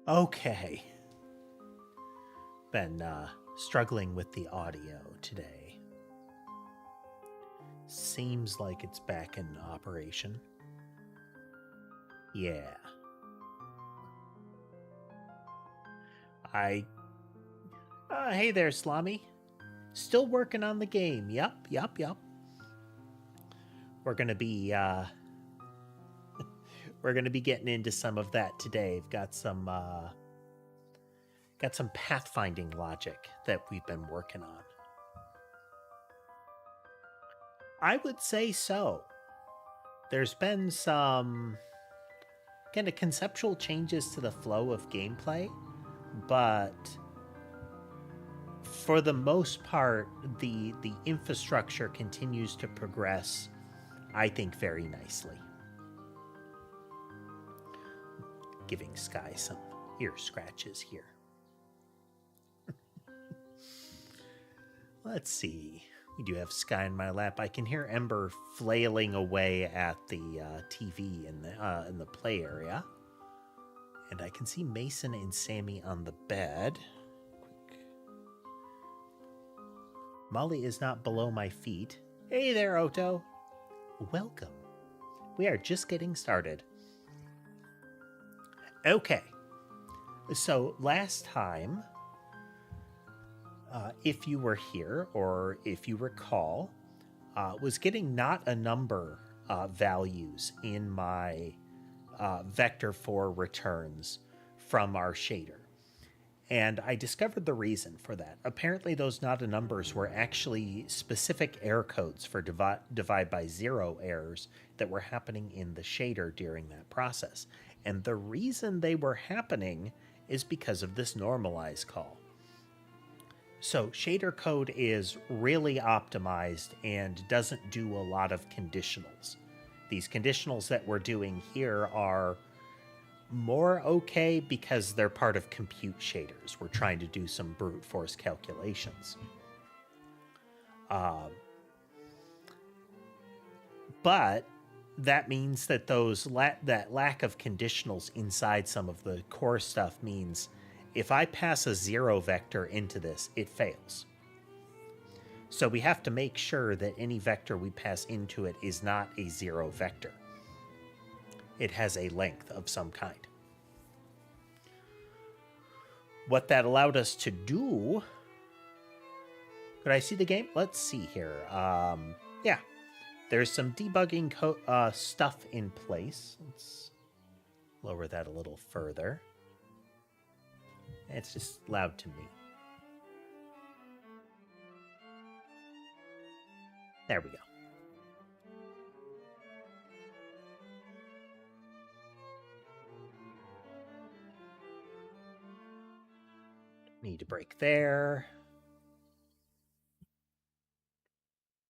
Okay. Been struggling with the audio today. Seems like it's back in operation. Yeah. Hey there, Slami. Still working on the game. Yup. We're gonna be we're gonna be getting into some of that today. We've got some pathfinding logic that we've been working on. I would say so. There's been some kind of conceptual changes to the flow of gameplay, but for the most part, the infrastructure continues to progress, I think, very nicely. Giving Sky some ear scratches here. Let's see. We do have Sky in my lap. I can hear Ember flailing away at the TV in the play area. And I can see Mason and Sammy on the bed. Molly is not below my feet. Hey there, Otto. Welcome. We are just getting started. Okay. So last time, if you were here, or if you recall, was getting not a number values in my vector for returns from our shader. And I discovered the reason for that. Apparently those not a numbers were actually specific error codes for divide by zero errors that were happening in the shader during that process. And the reason they were happening is because of this normalize call. So shader code is really optimized and doesn't do a lot of conditionals. These conditionals that we're doing here are more okay because they're part of compute shaders. We're trying to do some brute force calculations. But that means that that lack of conditionals inside some of the core stuff means if I pass a zero vector into this, it fails. So we have to make sure that any vector we pass into it is not a zero vector. It has a length of some kind. What that allowed us to do... Could I see the game? Let's see here. Yeah. There's some debugging stuff in place. Let's lower that a little further. It's just loud to me. There we go. Need to break there.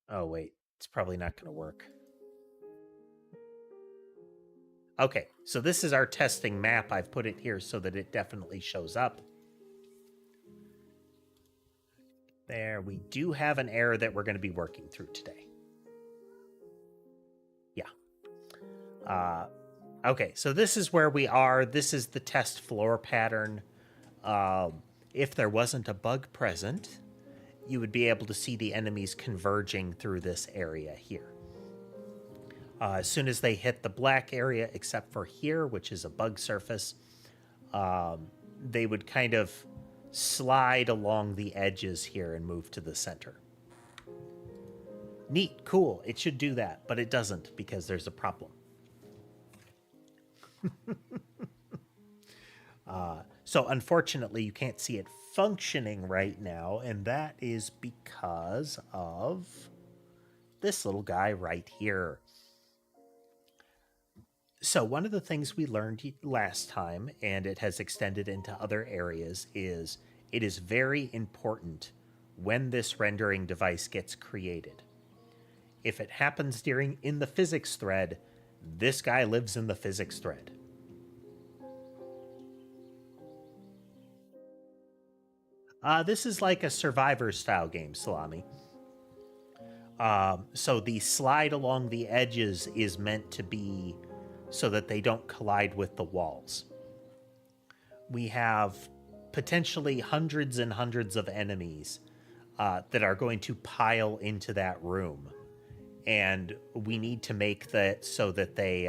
Oh, wait. It's probably not going to work. Okay, so this is our testing map. I've put it here so that it definitely shows up. There, we do have an error that we're going to be working through today. Yeah. Okay, so this is where we are. This is the test floor pattern. If there wasn't a bug present, you would be able to see the enemies converging through this area here. As soon as they hit the black area, except for here, which is a bug surface, they would kind of slide along the edges here and move to the center. Neat, cool. It should do that, but it doesn't because there's a problem. So unfortunately, you can't see it functioning right now, and that is because of this little guy right here. So one of the things we learned last time, and it has extended into other areas, is it is very important when this rendering device gets created. If it happens in the physics thread, this guy lives in the physics thread. This is like a Survivor style game, Salami. So the slide along the edges is meant to be so that they don't collide with the walls. we have potentially hundreds and hundreds of enemies that are going to pile into that room. And we need to make that so that they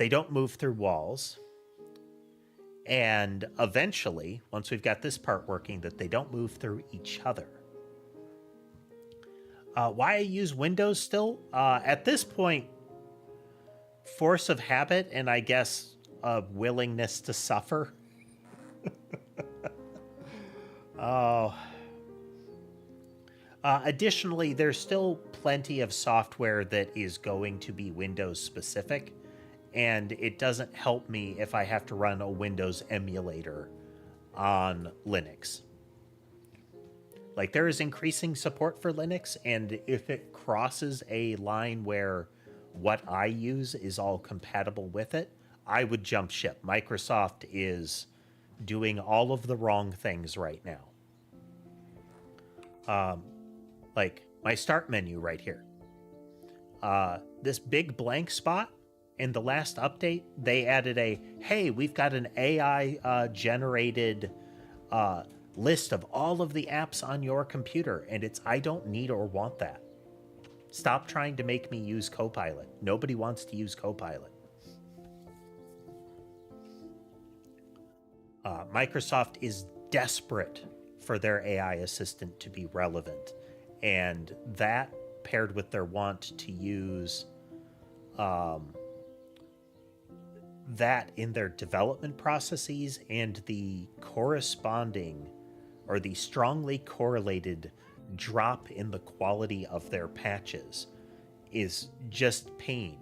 don't move through walls. And eventually, once we've got this part working, that they don't move through each other. Why I use Windows still? At this point, force of habit and I guess a willingness to suffer. Oh. Additionally, there's still plenty of software that is going to be Windows specific, and it doesn't help me if I have to run a Windows emulator on Linux. Like, there is increasing support for Linux, and if it crosses a line where what I use is all compatible with it, I would jump ship. Microsoft is doing all of the wrong things right now. Like my start menu right here. This big blank spot, in the last update, they added a, hey, we've got an AI generated list of all of the apps on your computer, and it's, I don't need or want that. Stop trying to make me use Copilot. Nobody wants to use Copilot. Microsoft is desperate for their AI assistant to be relevant, and that paired with their want to use that in their development processes and the corresponding or the strongly correlated drop in the quality of their patches is just pain.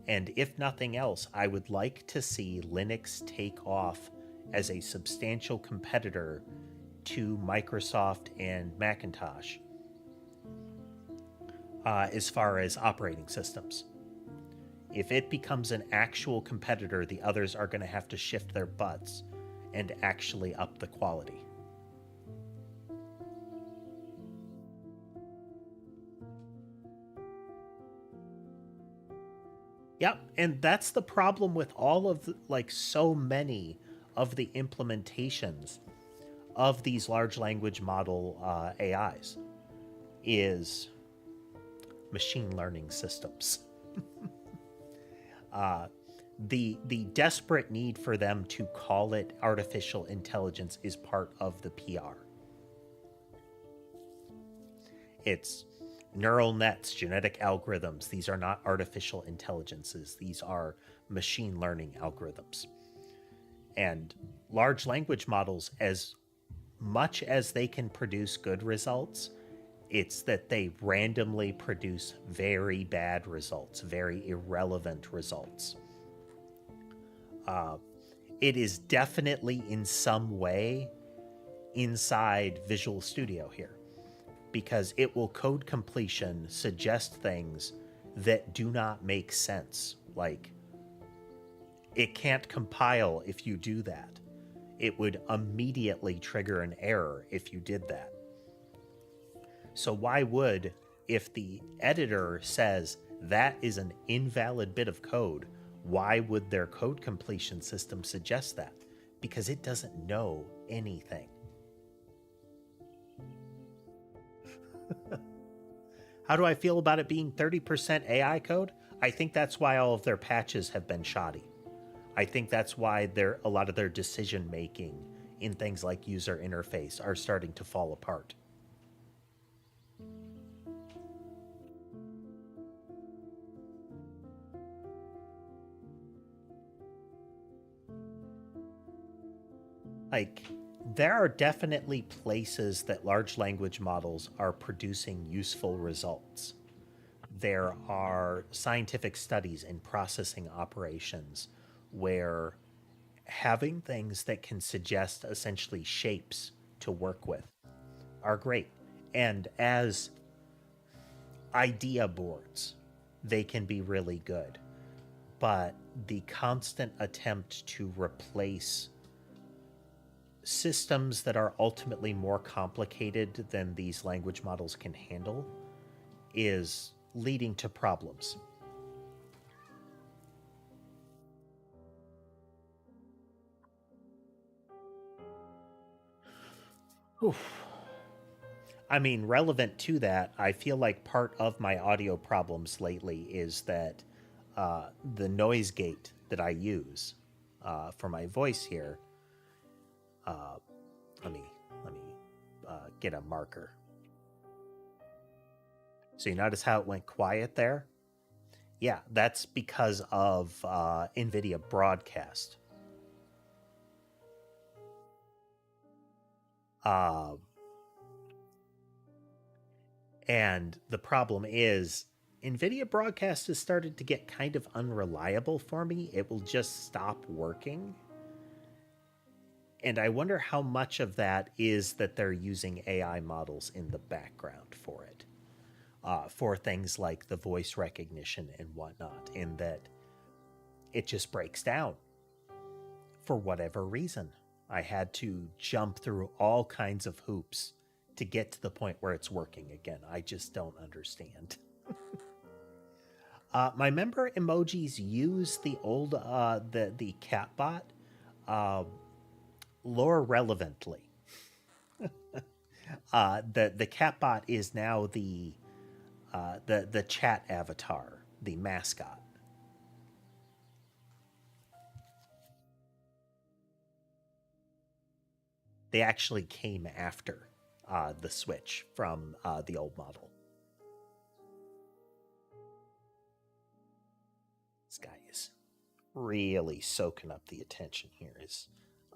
And if nothing else, I would like to see Linux take off as a substantial competitor to Microsoft and Macintosh as far as operating systems. If it becomes an actual competitor, the others are going to have to shift their butts and actually up the quality. Yep, and that's the problem with all of the, like, so many of the implementations of these large language model AIs is machine learning systems. The desperate need for them to call it artificial intelligence is part of the PR. It's neural nets, genetic algorithms. These are not artificial intelligences. These are machine learning algorithms. And large language models, as much as they can produce good results, it's that they randomly produce very bad results, very irrelevant results. It is definitely in some way inside Visual Studio here, because it will code completion suggest things that do not make sense. Like, it can't compile if you do that. It would immediately trigger an error if you did that. So why would, if the editor says that is an invalid bit of code, why would their code completion system suggest that? Because it doesn't know anything. How do I feel about it being 30% AI code? I think that's why all of their patches have been shoddy. I think that's why a lot of their decision making in things like user interface are starting to fall apart. Like, there are definitely places that large language models are producing useful results. There are scientific studies and processing operations where having things that can suggest essentially shapes to work with are great. And as idea boards, they can be really good. But the constant attempt to replace systems that are ultimately more complicated than these language models can handle is leading to problems. Oof. I mean, relevant to that, I feel like part of my audio problems lately is that the noise gate that I use for my voice here. Uh, let me get a marker. So you notice how it went quiet there? Yeah, that's because of NVIDIA Broadcast. And the problem is, NVIDIA Broadcast has started to get kind of unreliable for me. It will just stop working. And I wonder how much of that is that they're using AI models in the background for it, for things like the voice recognition and whatnot, and that it just breaks down for whatever reason. I had to jump through all kinds of hoops to get to the point where it's working again. I just don't understand. My member emojis use the old the catbot lore relevantly. The catbot is now the chat avatar, the mascot. They actually came after the switch from the old model. This guy is really soaking up the attention here. His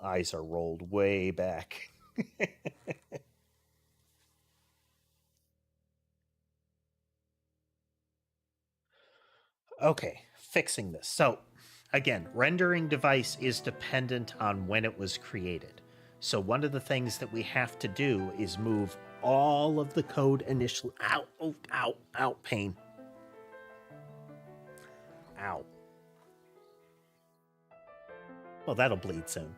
eyes are rolled way back. Okay, fixing this. So, again, rendering device is dependent on when it was created. So one of the things that we have to do is move all of the code initially. Ow, oh, ow, ow, pain. Ow. Well, that'll bleed soon.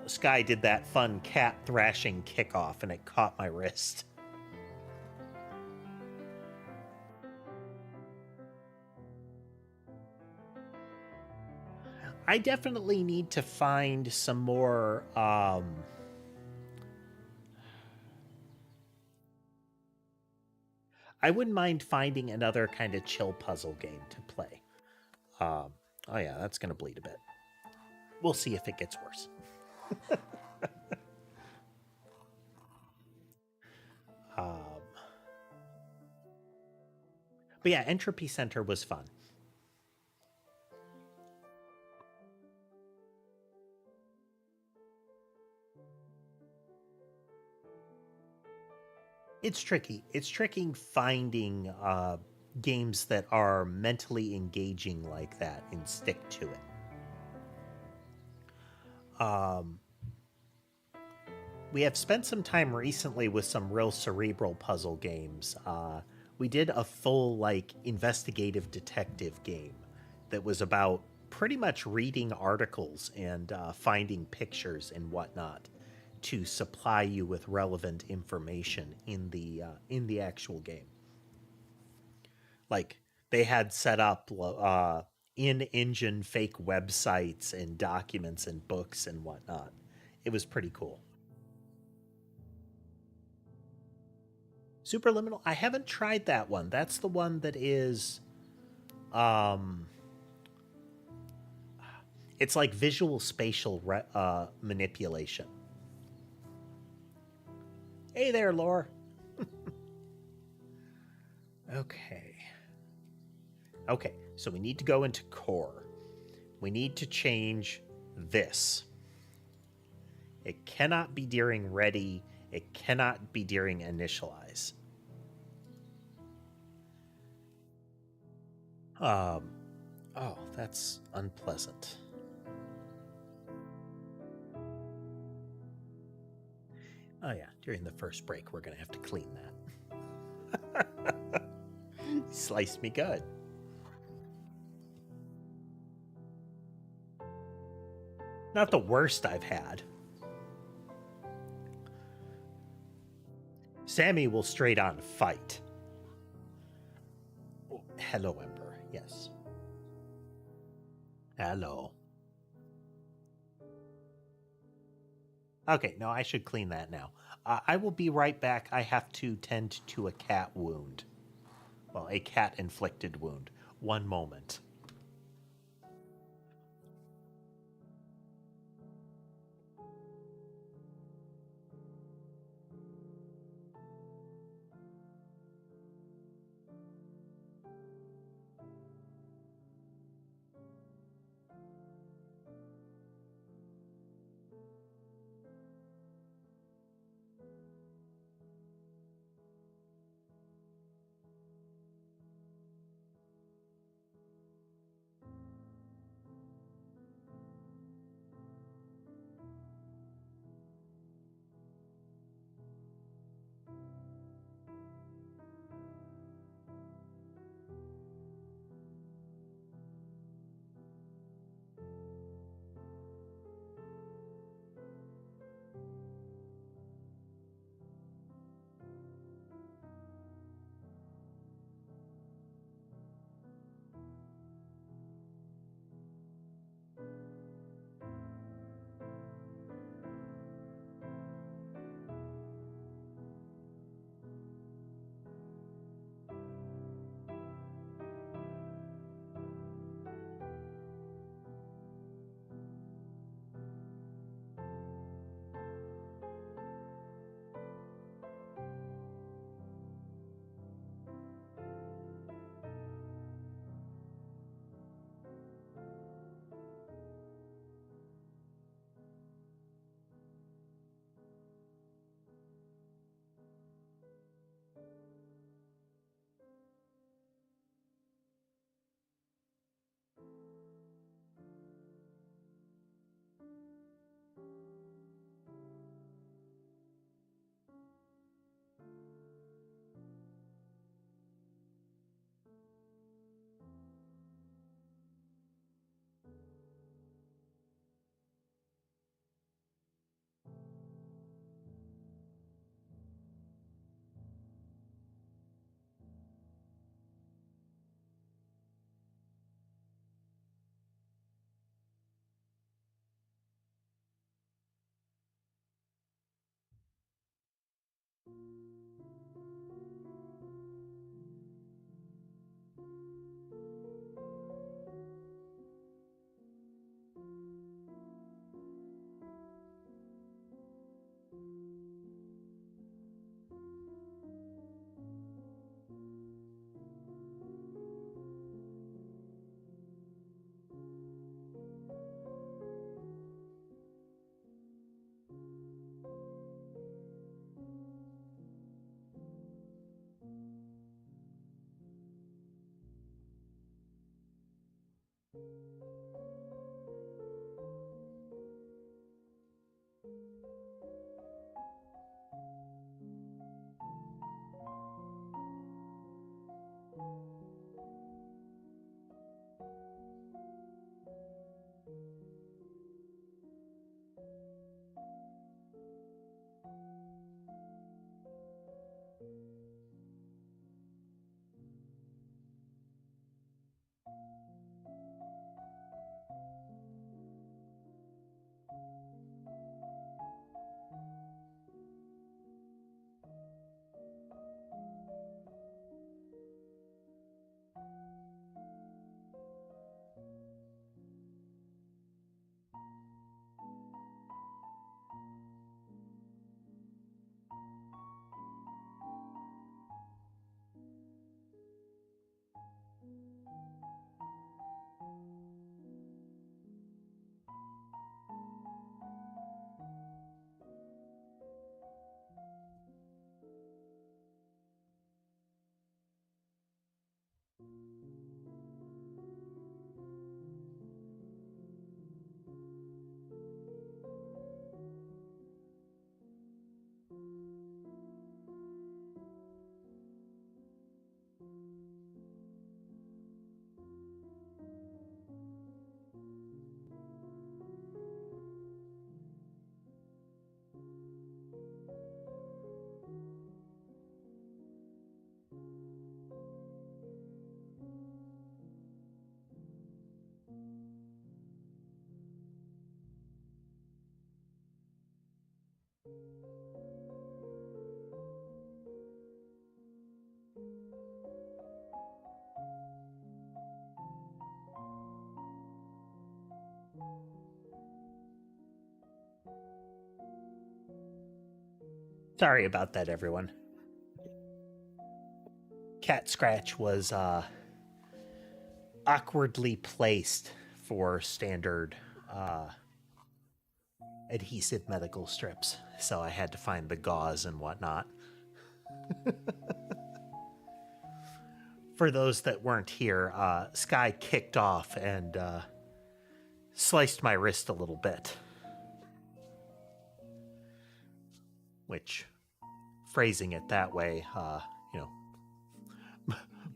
Sky did that fun cat thrashing kickoff and it caught my wrist. I definitely need to find some more I wouldn't mind finding another kind of chill puzzle game to play. Oh yeah, that's gonna bleed a bit. We'll see if it gets worse. But yeah, Entropy Center was fun. It's tricky. It's tricky finding games that are mentally engaging like that and stick to it. We have spent some time recently with some real cerebral puzzle games. We did a full like investigative detective game that was about pretty much reading articles and finding pictures and whatnot to supply you with relevant information in the actual game. Like they had set up in-engine fake websites and documents and books and whatnot. It was pretty cool. Superliminal. I haven't tried that one. That's the one that is, it's like visual spatial manipulation. Hey there, Lore. Okay. Okay, so we need to go into core. We need to change this. It cannot be during ready. It cannot be during initialize. Oh, that's unpleasant. Oh yeah, during the first break, we're gonna have to clean that. Slice me good. Not the worst I've had. Sammy will straight on fight. Oh, hello, Emperor. Yes. Hello. Okay, no, I should clean that now. I will be right back. I have to tend to a cat wound. Well, a cat inflicted wound. One moment. Sorry about that, everyone. Cat scratch was awkwardly placed for standard adhesive medical strips, so I had to find the gauze and whatnot. For those that weren't here, Sky kicked off and sliced my wrist a little bit, which, phrasing it that way, you know,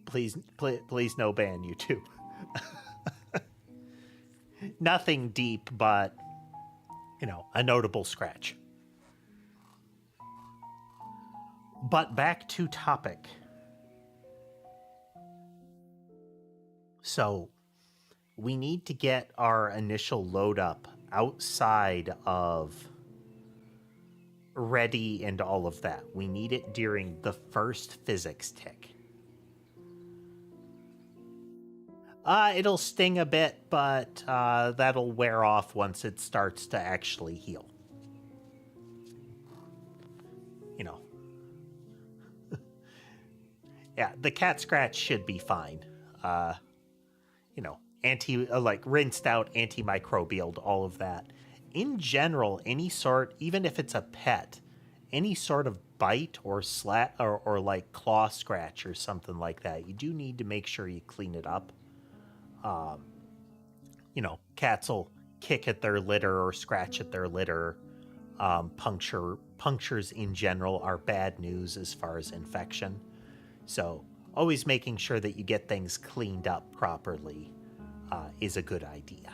please no ban YouTube. Nothing deep, but, you know, a notable scratch. But back to topic. So we need to get our initial load up outside of ready and all of that. We need it during the first physics tick. It'll sting a bit, but that'll wear off once it starts to actually heal. You know. Yeah, the cat scratch should be fine. You know, like rinsed out, antimicrobial, all of that. In general, any sort, even if it's a pet, any sort of bite or slat or like claw scratch or something like that, you do need to make sure you clean it up. You know, cats will kick at their litter or scratch at their litter. Punctures in general are bad news as far as infection. So always making sure that you get things cleaned up properly is a good idea.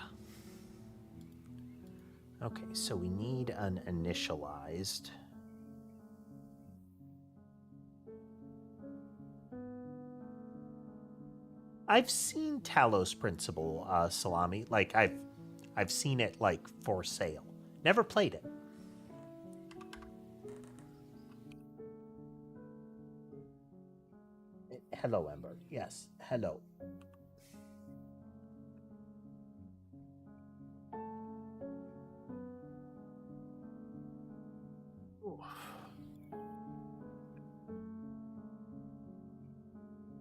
Okay, so we need an initialized. I've seen Talos Principle, Salami. Like I've seen it like for sale. Never played it. Hello, Ember. Yes, hello.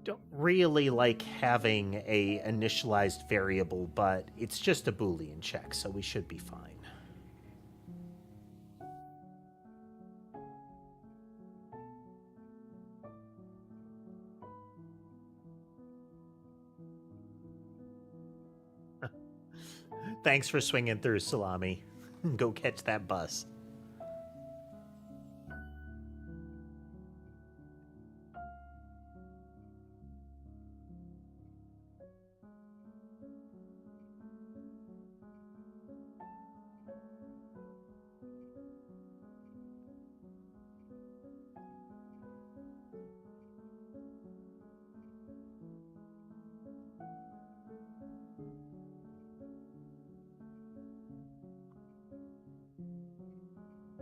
Don't really like having a initialized variable, but it's just a Boolean check, so we should be fine. Thanks for swinging through, Salami. Go catch that bus.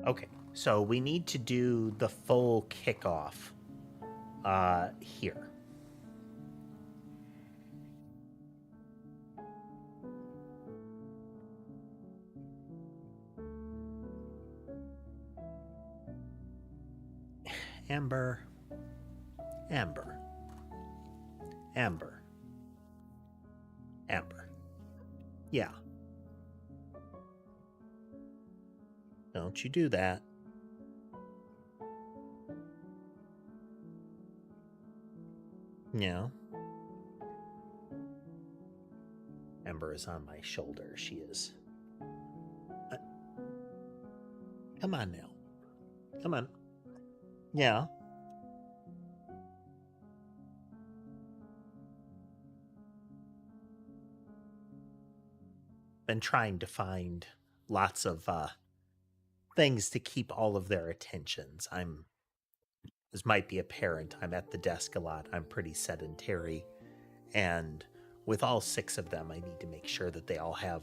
Okay, so we need to do the full kickoff here. Amber. Amber. Amber. Amber. Yeah. Don't you do that. Yeah. Ember is on my shoulder. She is. Come on now. Come on. Yeah. Been trying to find lots of things to keep all of their attentions. As might be apparent, I'm at the desk a lot. I'm pretty sedentary. And with all 6 of them, I need to make sure that they all have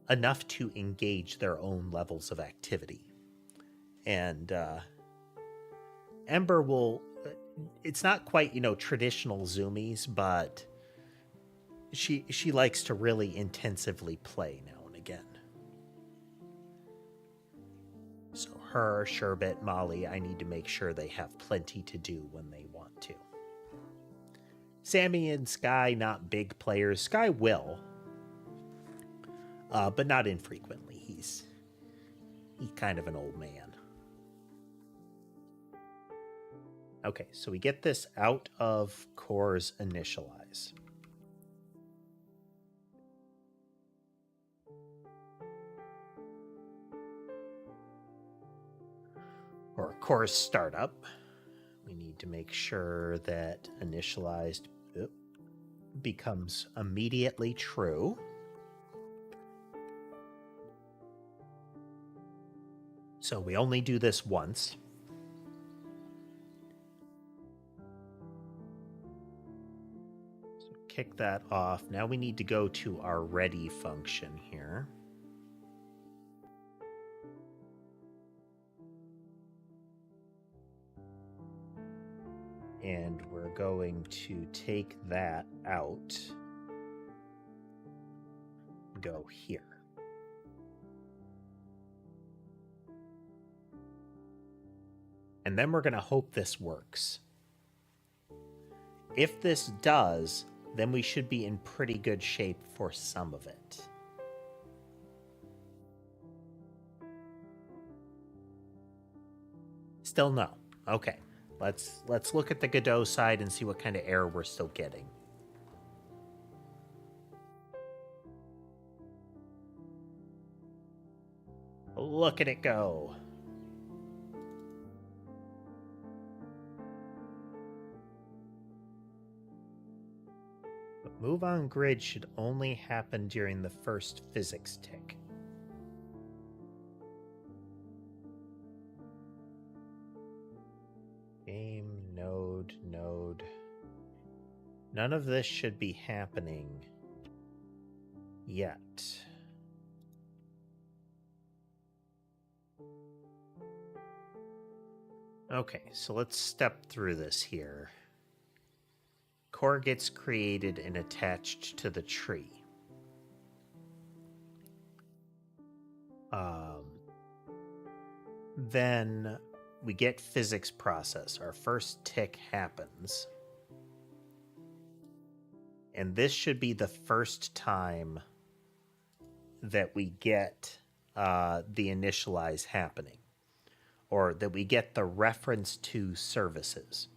enough to engage their own levels of activity. And Ember will, it's not quite, traditional zoomies, but she likes to really intensively play now and again. So her, Sherbet, Molly, I need to make sure they have plenty to do when they want to. Sammy and Sky, not big players. Sky will, but not infrequently. He's kind of an old man. Okay, so we get this out of Core's initialize. Or Core's startup. We need to make sure that initialized becomes immediately true. So we only do this once. So kick that off. Now we need to go to our ready function here. And we're going to take that out. Go here. And then we're going to hope this works. If this does, then we should be in pretty good shape for some of it. Still no. Okay. Let's look at the Godot side and see what kind of error we're still getting. Look at it go. But move on grid should only happen during the first physics tick. Game, node. None of this should be happening yet. Okay, so let's step through this here. Core gets created and attached to the tree. Then we get physics process. Our first tick happens. And this should be the first time that we get the initialize happening, or that we get the reference to services.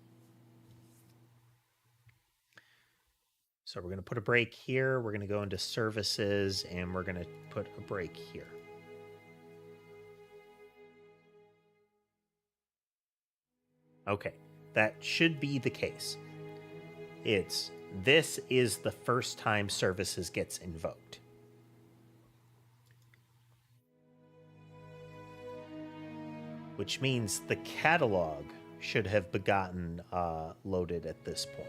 So we're going to put a break here. We're going to go into services, and we're going to put a break here. Okay, that should be the case. This is the first time services gets invoked. Which means the catalog should have begotten loaded at this point.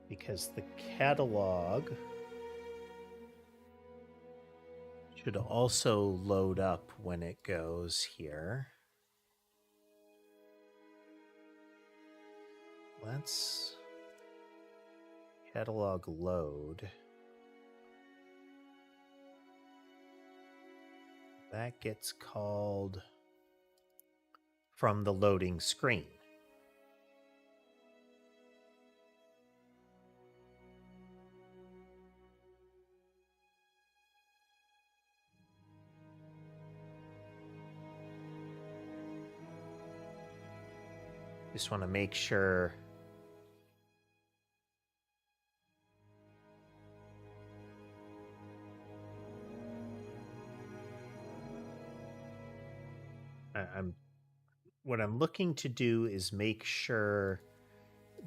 Because the catalog should also load up when it goes here. Let's catalog load. That gets called from the loading screen. Just want to make sure what I'm looking to do is make sure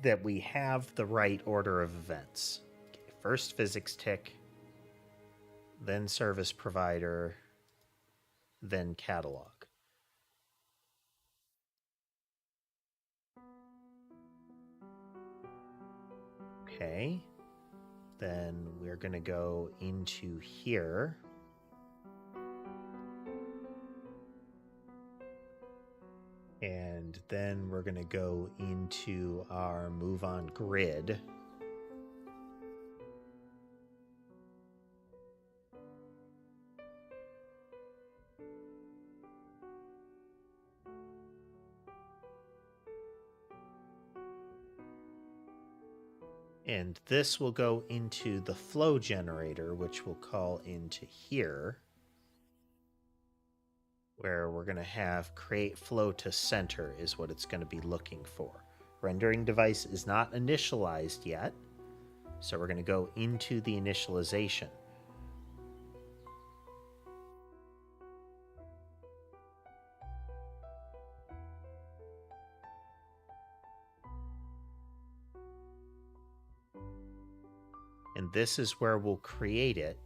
that we have the right order of events. Okay, first physics tick, then service provider, then catalog. Okay. Then we're going to go into here. And then we're going to go into our move on grid. And this will go into the flow generator, which we'll call into here, where we're going to have create flow to center is what it's going to be looking for. Rendering device is not initialized yet, so we're going to go into the initialization. And this is where we'll create it.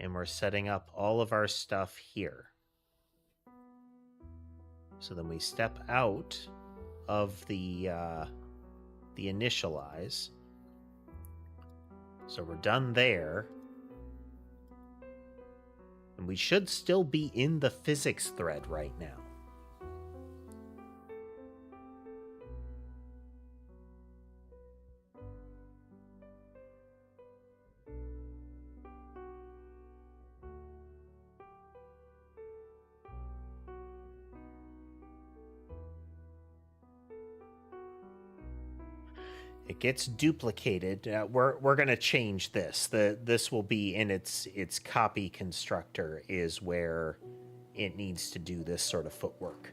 And we're setting up all of our stuff here. So then we step out of the initialize. So we're done there. And we should still be in the physics thread right now. It gets duplicated. We're going to change this. This will be in its copy constructor is where it needs to do this sort of footwork.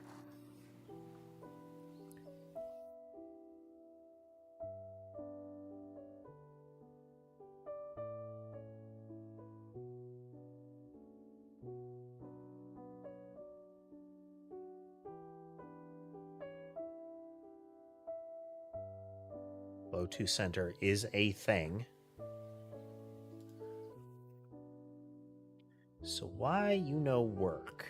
Flow to center is a thing. So why work?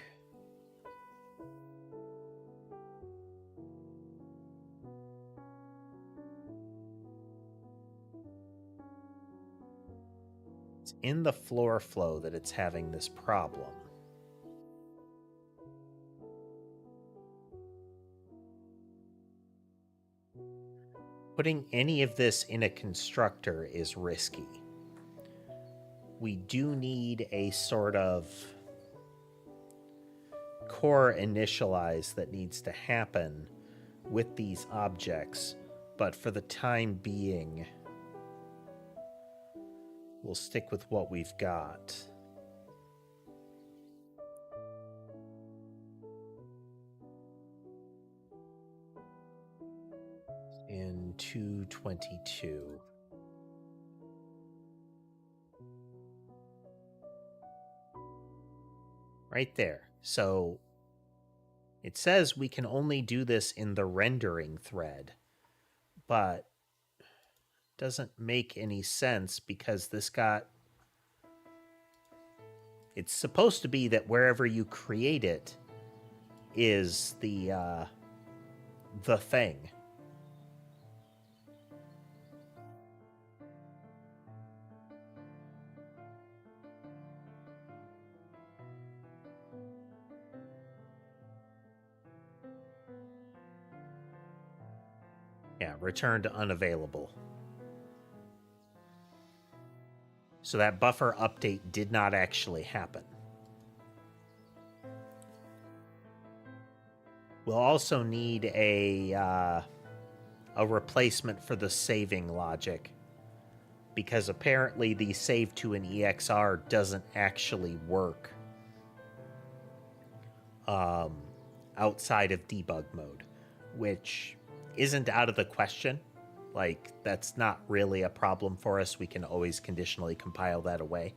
It's in the floor flow that it's having this problem. Putting any of this in a constructor is risky. We do need a sort of core initialize that needs to happen with these objects, but for the time being, we'll stick with what we've got. In 222. Right there. So it says we can only do this in the rendering thread, but doesn't make any sense because this got... It's supposed to be that wherever you create it is the thing. Yeah, returned unavailable. So that buffer update did not actually happen. We'll also need a replacement for the saving logic, because apparently the save to an EXR doesn't actually work outside of debug mode, which isn't out of the question. Like, that's not really a problem for us. We can always conditionally compile that away.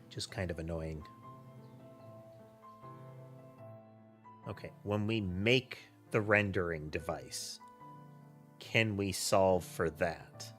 Just kind of annoying. Okay, when we make the rendering device, can we solve for that?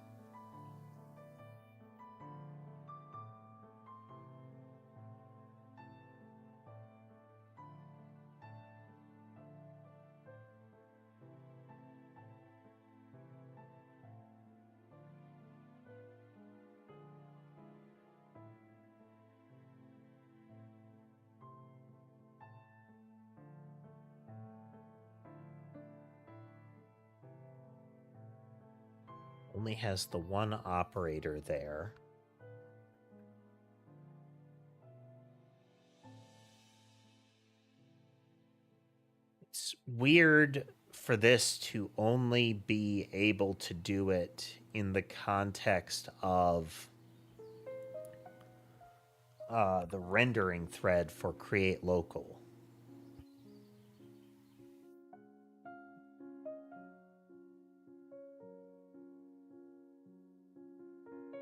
only has the one operator there. It's weird for this to only be able to do it in the context of the rendering thread for create local.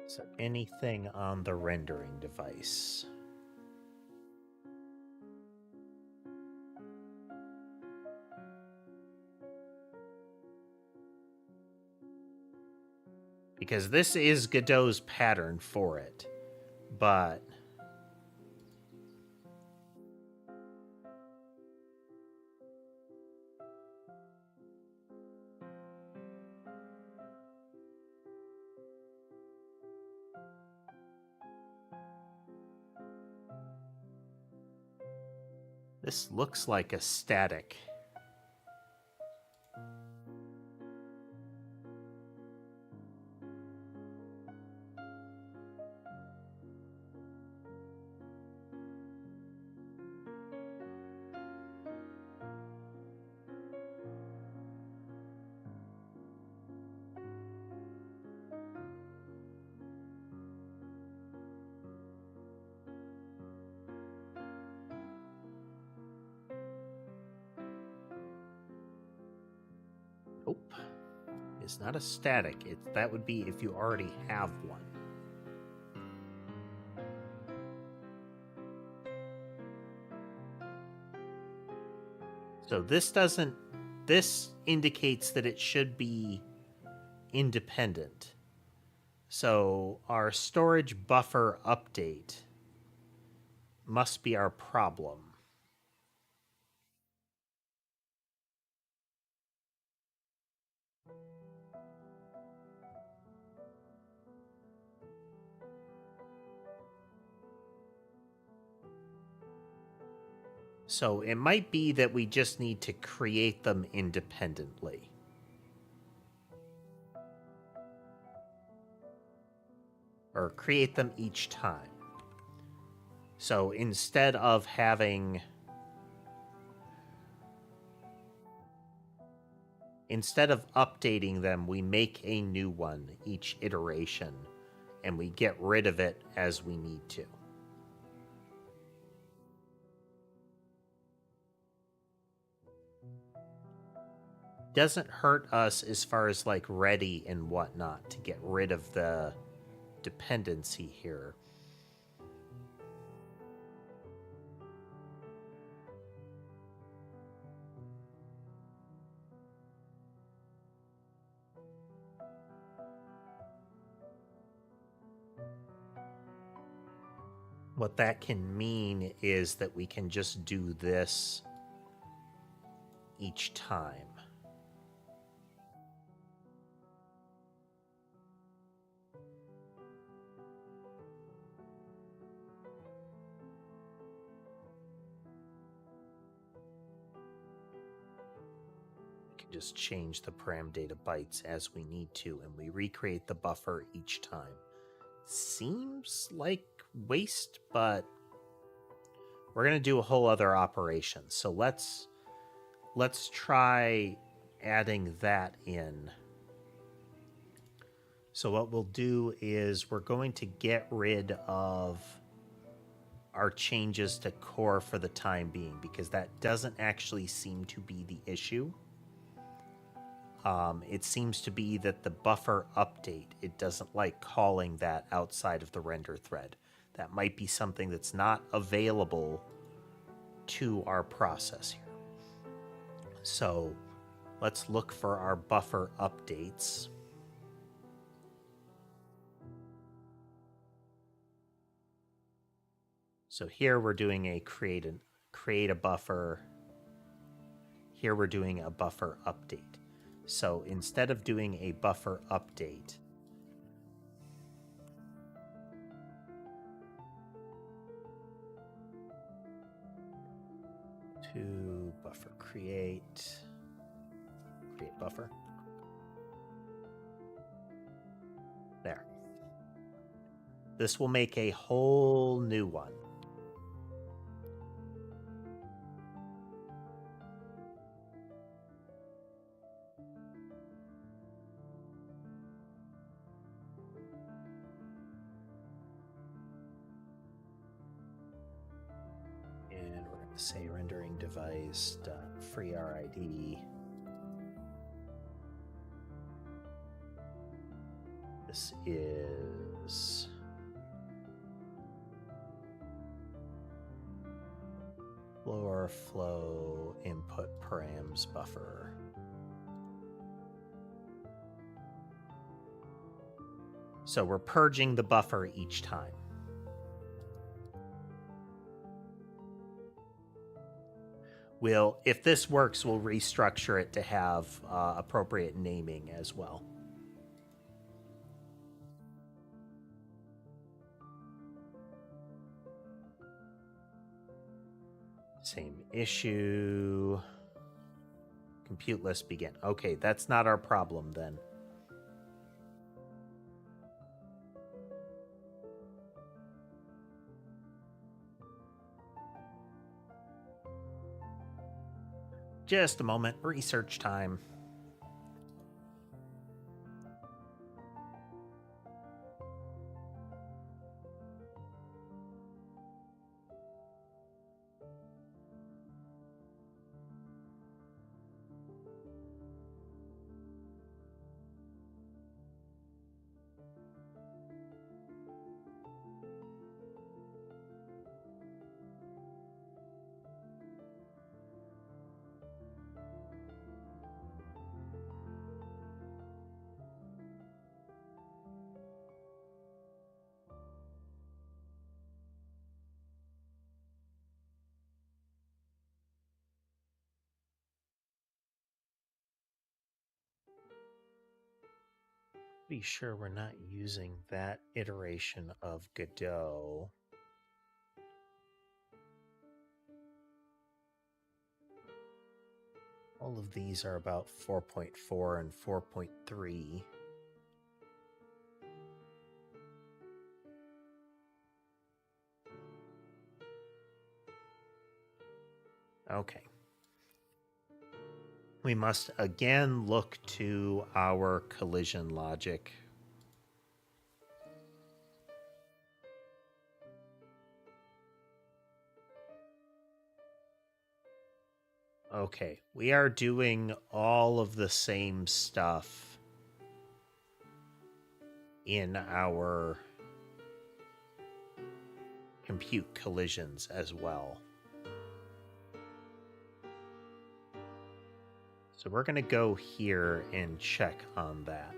So anything on the rendering device. Because this is Godot's pattern for it, but this looks like a static. Nope. It's not a static. That would be if you already have one. So this indicates that it should be independent. So our storage buffer update must be our problem. So it might be that we just need to create them independently. Or create them each time. So instead of having... Instead of updating them, we make a new one each iteration, and we get rid of it as we need to. Doesn't hurt us as far as like ready and whatnot to get rid of the dependency here. What that can mean is that we can just do this each time. We can just change the param data bytes as we need to, and we recreate the buffer each time. Seems like waste, but we're going to do a whole other operation. So let's try adding that in. So what we'll do is we're going to get rid of our changes to core for the time being, because that doesn't actually seem to be the issue. It seems to be that the buffer update, it doesn't like calling that outside of the render thread. That might be something that's not available to our process here. So let's look for our buffer updates. So here we're doing a create a buffer. Here we're doing a buffer update. So instead of doing a buffer update, to buffer create buffer. This will make a whole new one. And we're going to say rendering device free RID. This is lower flow input params buffer. So we're purging the buffer each time. If this works, we'll restructure it to have appropriate naming as well. Same issue. Compute list begin. Okay, that's not our problem then. Just a moment. Research time. Be sure we're not using that iteration of Godot. All of these are about 4.4 and 4.3. Okay. We must again look to our collision logic. Okay, we are doing all of the same stuff in our compute collisions as well. So we're going to go here and check on that.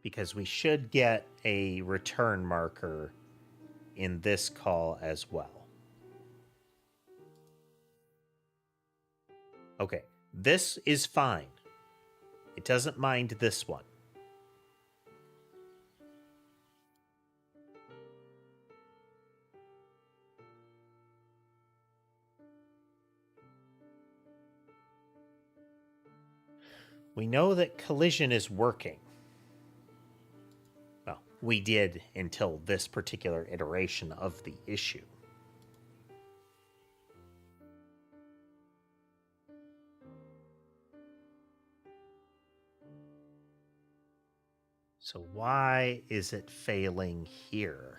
Because we should get a return marker in this call as well. Okay, this is fine. It doesn't mind this one. We know that collision is working. Well, we did until this particular iteration of the issue. So why is it failing here?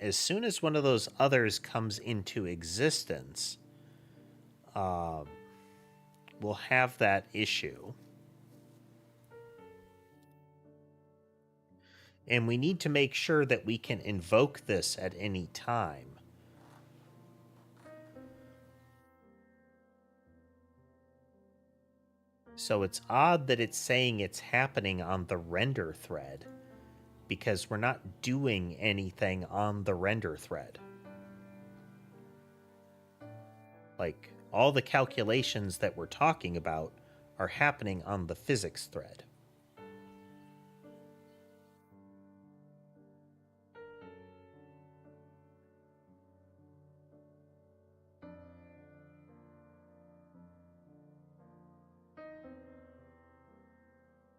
As soon as one of those others comes into existence, we'll have that issue. And we need to make sure that we can invoke this at any time. So it's odd that it's saying it's happening on the render thread, because we're not doing anything on the render thread. Like, all the calculations that we're talking about are happening on the physics thread.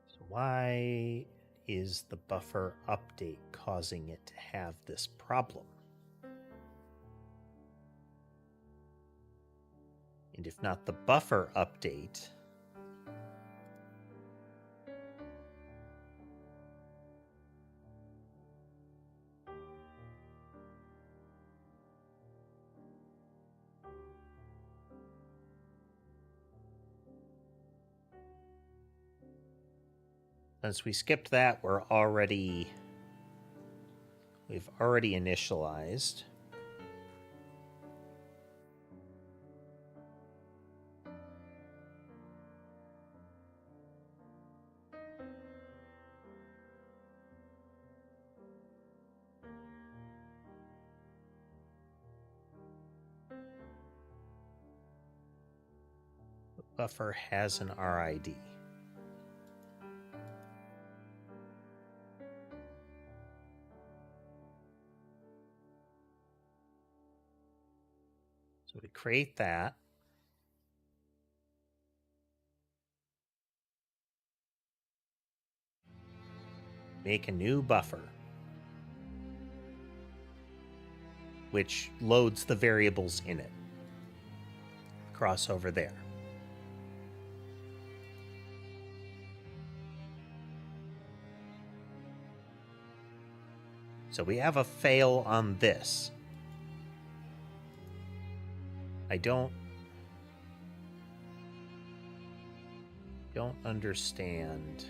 So why is the buffer update causing it to have this problem? And if not the buffer update, since we skipped that, we've already initialized. The buffer has an RID. So we create that. Make a new buffer, which loads the variables in it. Cross over there. So we have a fail on this. I don't understand.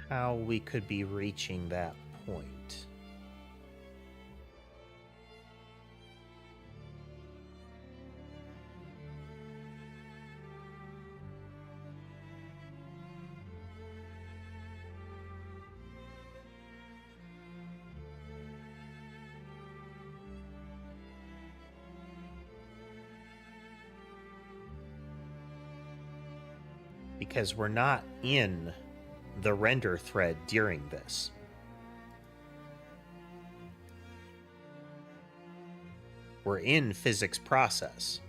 How we could be reaching that point. Because we're not in the render thread during this. We're in physics process.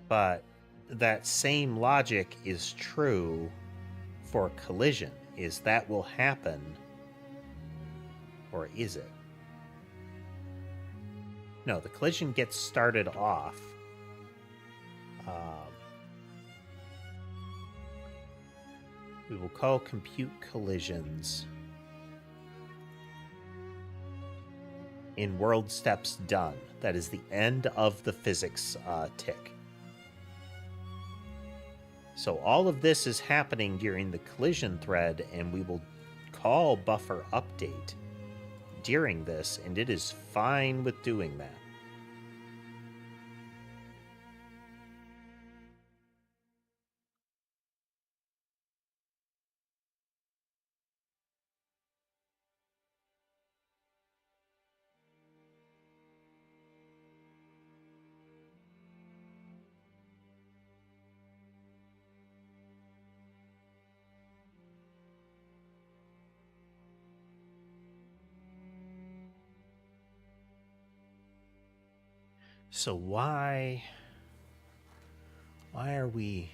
But that same logic is true for collision. Is that will happen, or is it? No, the collision gets started off. We will call compute collisions in world steps done. That is the end of the physics tick. So all of this is happening during the collision thread, and we will call buffer update during this, and it is fine with doing that. So why are we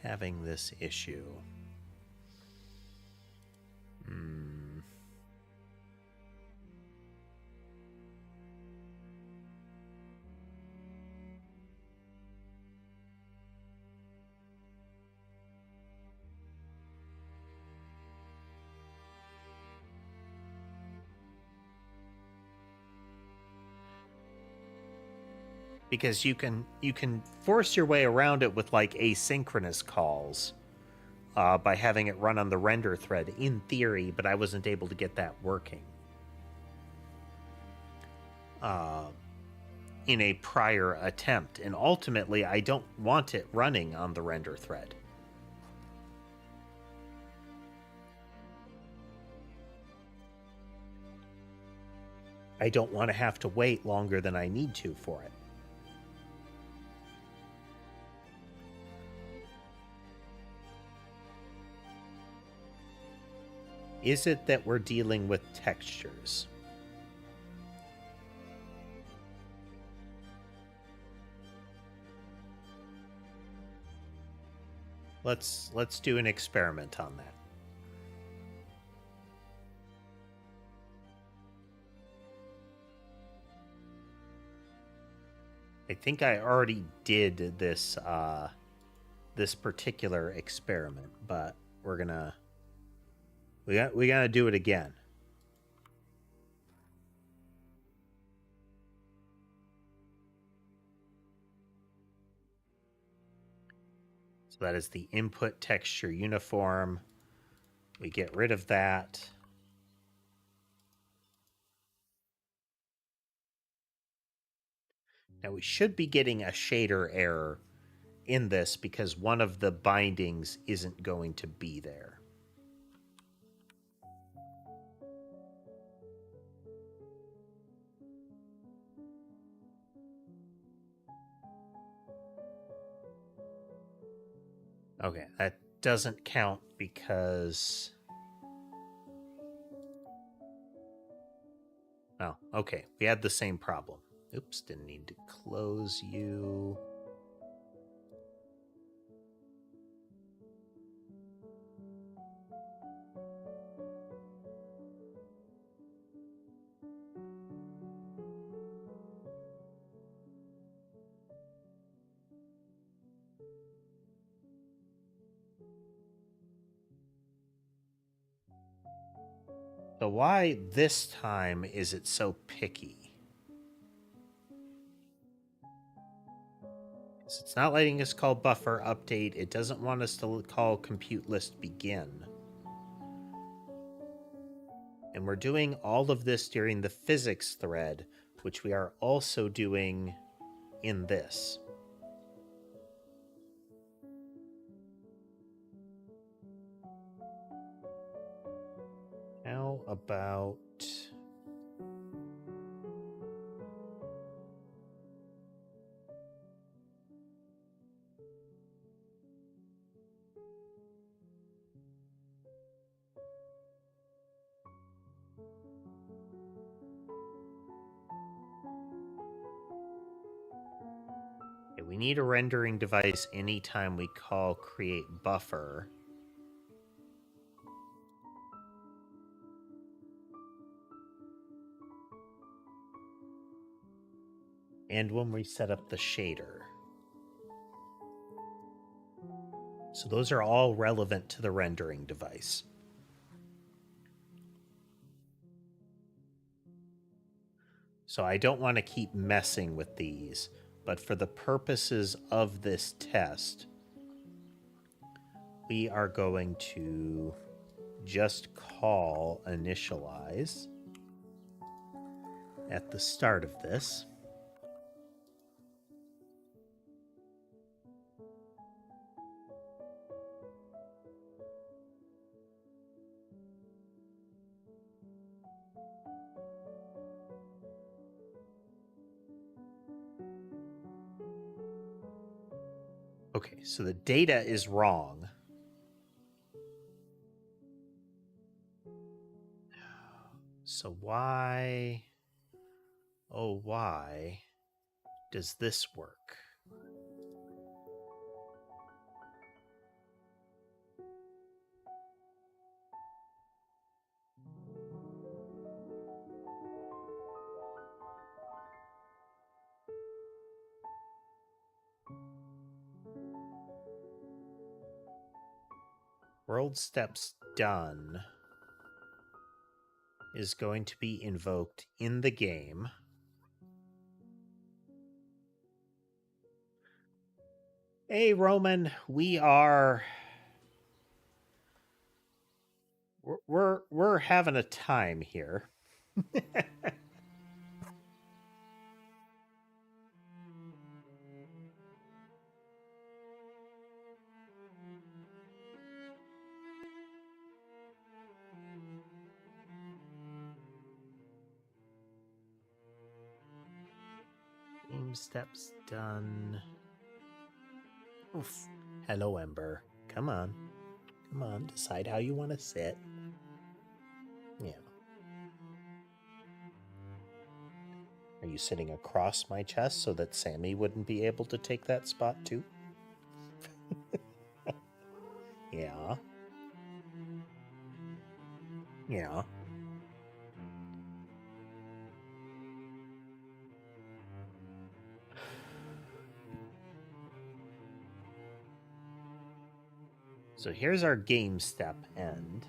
having this issue? Because you can force your way around it with like asynchronous calls by having it run on the render thread in theory, but I wasn't able to get that working. in a prior attempt, and ultimately I don't want it running on the render thread. I don't want to have to wait longer than I need to for it. Is it that we're dealing with textures? Let's do an experiment on that. I think I already did this this particular experiment, but we gotta do it again. So that is the input texture uniform. We get rid of that. Now we should be getting a shader error in this because one of the bindings isn't going to be there. Okay, that doesn't count because... Oh, okay. We had the same problem. Oops, didn't need to close you. So why this time is it so picky? So it's not letting us call buffer update. It doesn't want us to call compute list begin. And we're doing all of this during the physics thread, which we are also doing in this. How about... Okay, we need a rendering device anytime we call create buffer. And when we set up the shader. So those are all relevant to the rendering device. So I don't want to keep messing with these, but for the purposes of this test, we are going to just call initialize at the start of this. Okay, so the data is wrong. So why, oh why, does this work? World steps done is going to be invoked in the game. Hey, Roman, we're having a time here. game steps done. Oof. Hello, Ember. Come on. Come on, decide how you want to sit. Yeah. Are you sitting across my chest so that Sammy wouldn't be able to take that spot too? Yeah. Yeah. So here's our game step end.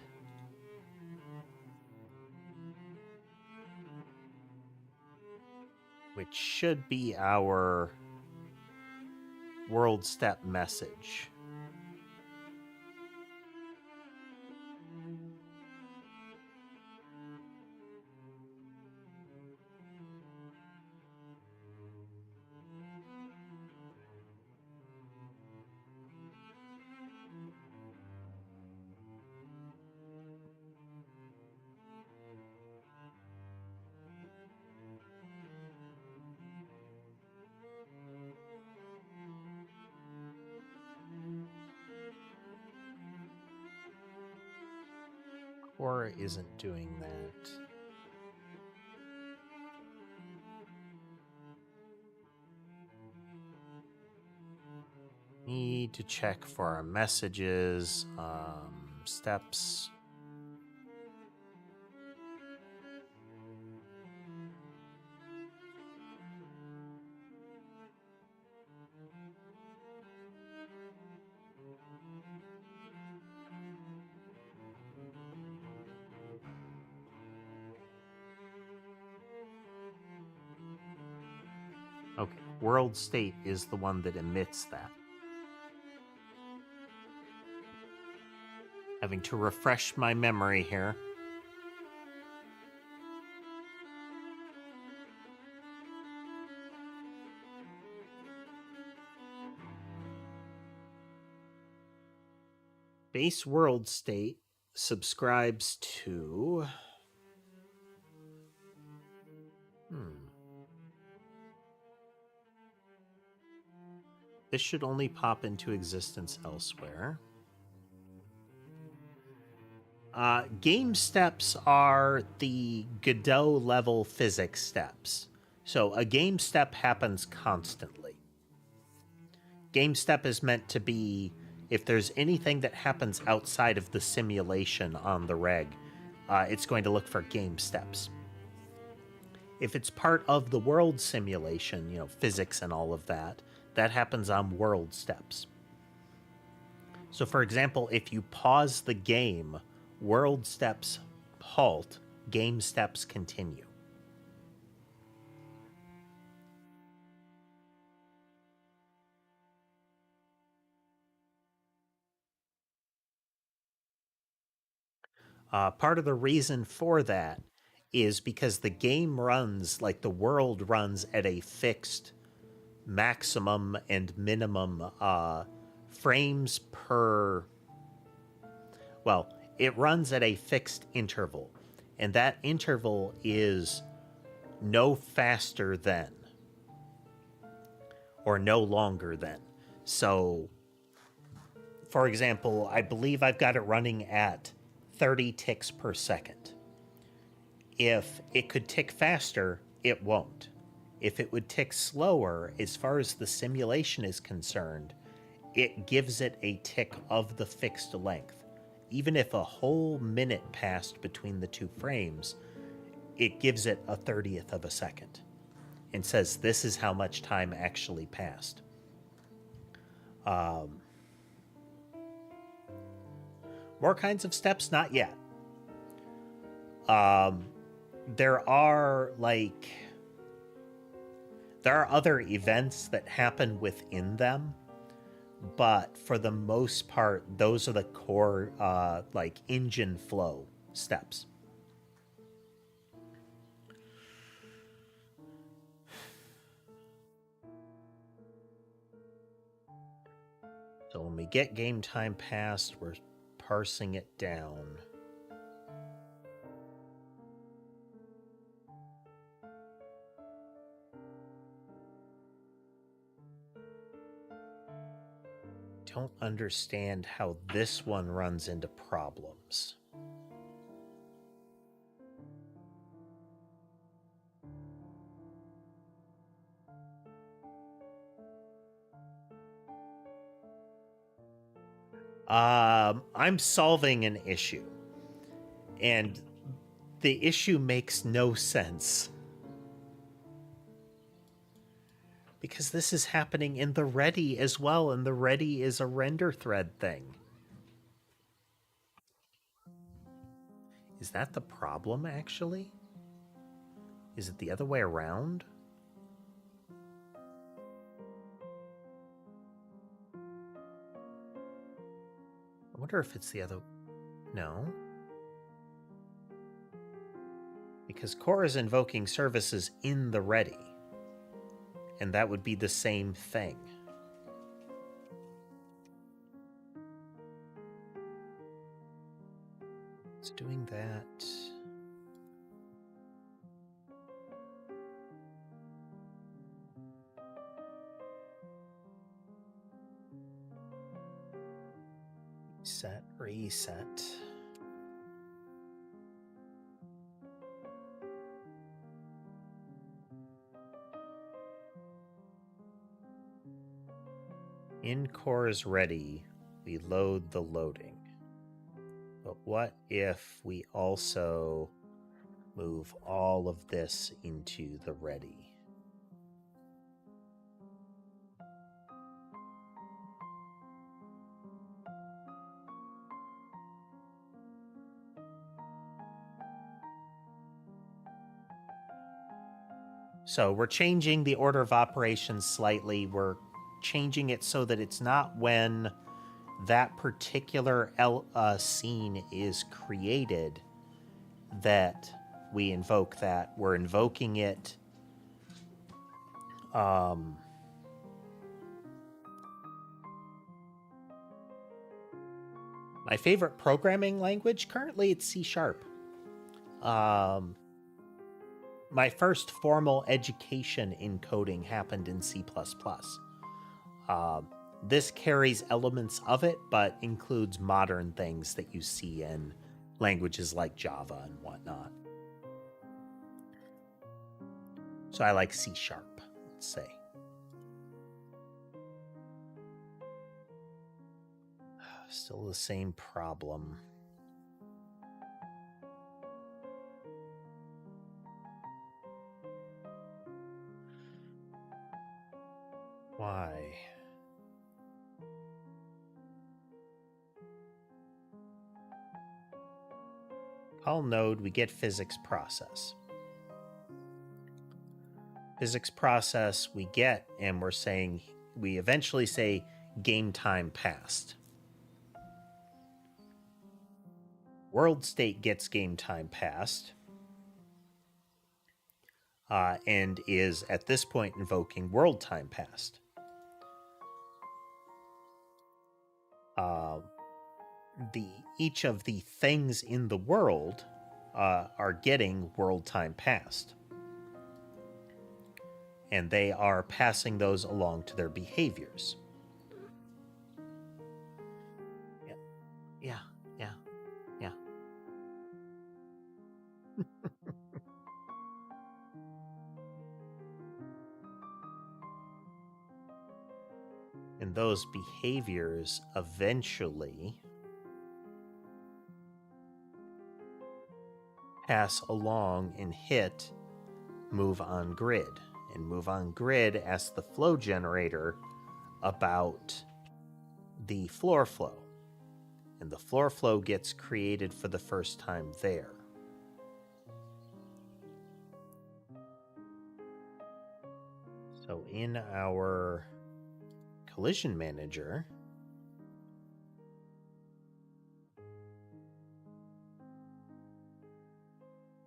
Which should be our world step message. Or isn't doing that. Need to check for our messages, steps. Okay, world state is the one that emits that. Having to refresh my memory here. Base world state subscribes to... This should only pop into existence elsewhere. Game steps are the Godot level physics steps. So a game step happens constantly. Game step is meant to be if there's anything that happens outside of the simulation on the reg, it's going to look for game steps. If it's part of the world simulation, you know, physics and all of that, that happens on world steps. So for example, if you pause the game, world steps halt, game steps continue. Part of the reason for that is because the game runs, like the world runs at a fixed maximum and minimum frames per... Well, it runs at a fixed interval, and that interval is no faster than or no longer than. So, for example, I believe I've got it running at 30 ticks per second. If it could tick faster, it won't. If it would tick slower, as far as the simulation is concerned, it gives it a tick of the fixed length. Even if a whole minute passed between the two frames, it gives it a 30th of a second and says this is how much time actually passed. More kinds of steps? Not yet. There are other events that happen within them, but for the most part, those are the core engine flow steps. So when we get game time passed, we're parsing it down. don't understand how this one runs into problems. I'm solving an issue, and the issue makes no sense. Because this is happening in the ready as well, and the ready is a render thread thing. Is that the problem, actually? Is it the other way around? I wonder if it's the other... No. Because core is invoking services in the ready. And that would be the same thing. It's doing that. Reset. In core is ready, we load the loading. But what if we also move all of this into the ready? So we're changing the order of operations slightly. We're changing it so that it's not when that particular scene is created that we invoke that. We're invoking it my favorite programming language currently, it's C#. My first formal education in coding happened in C++. This carries elements of it, but includes modern things that you see in languages like Java and whatnot. So I like C#, let's say. Still the same problem. Why? Call node, we get physics process. Physics process we get, and we're saying, we eventually say game time passed. World state gets game time passed. And is at this point invoking world time passed. Each of the things in the world are getting world time passed. And they are passing those along to their behaviors. Yeah. And those behaviors eventually pass along and hit move on grid. And move on grid asks the flow generator about the floor flow. And the floor flow gets created for the first time there. So in our collision manager,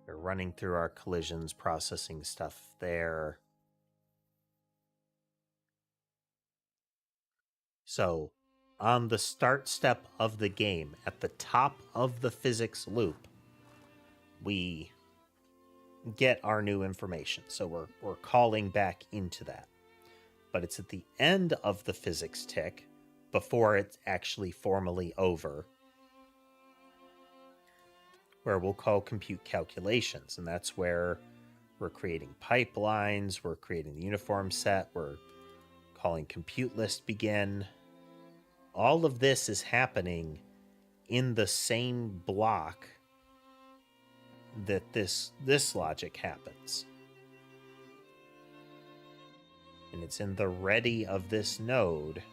we're running through our collisions, processing stuff there. So on the start step of the game, at the top of the physics loop, we get our new information. So we're calling back into that. But it's at the end of the physics tick before it's actually formally over, where we'll call compute calculations. And that's where we're creating pipelines, we're creating the uniform set, we're calling compute list begin. All of this is happening in the same block that this logic happens. And it's in the ready of this node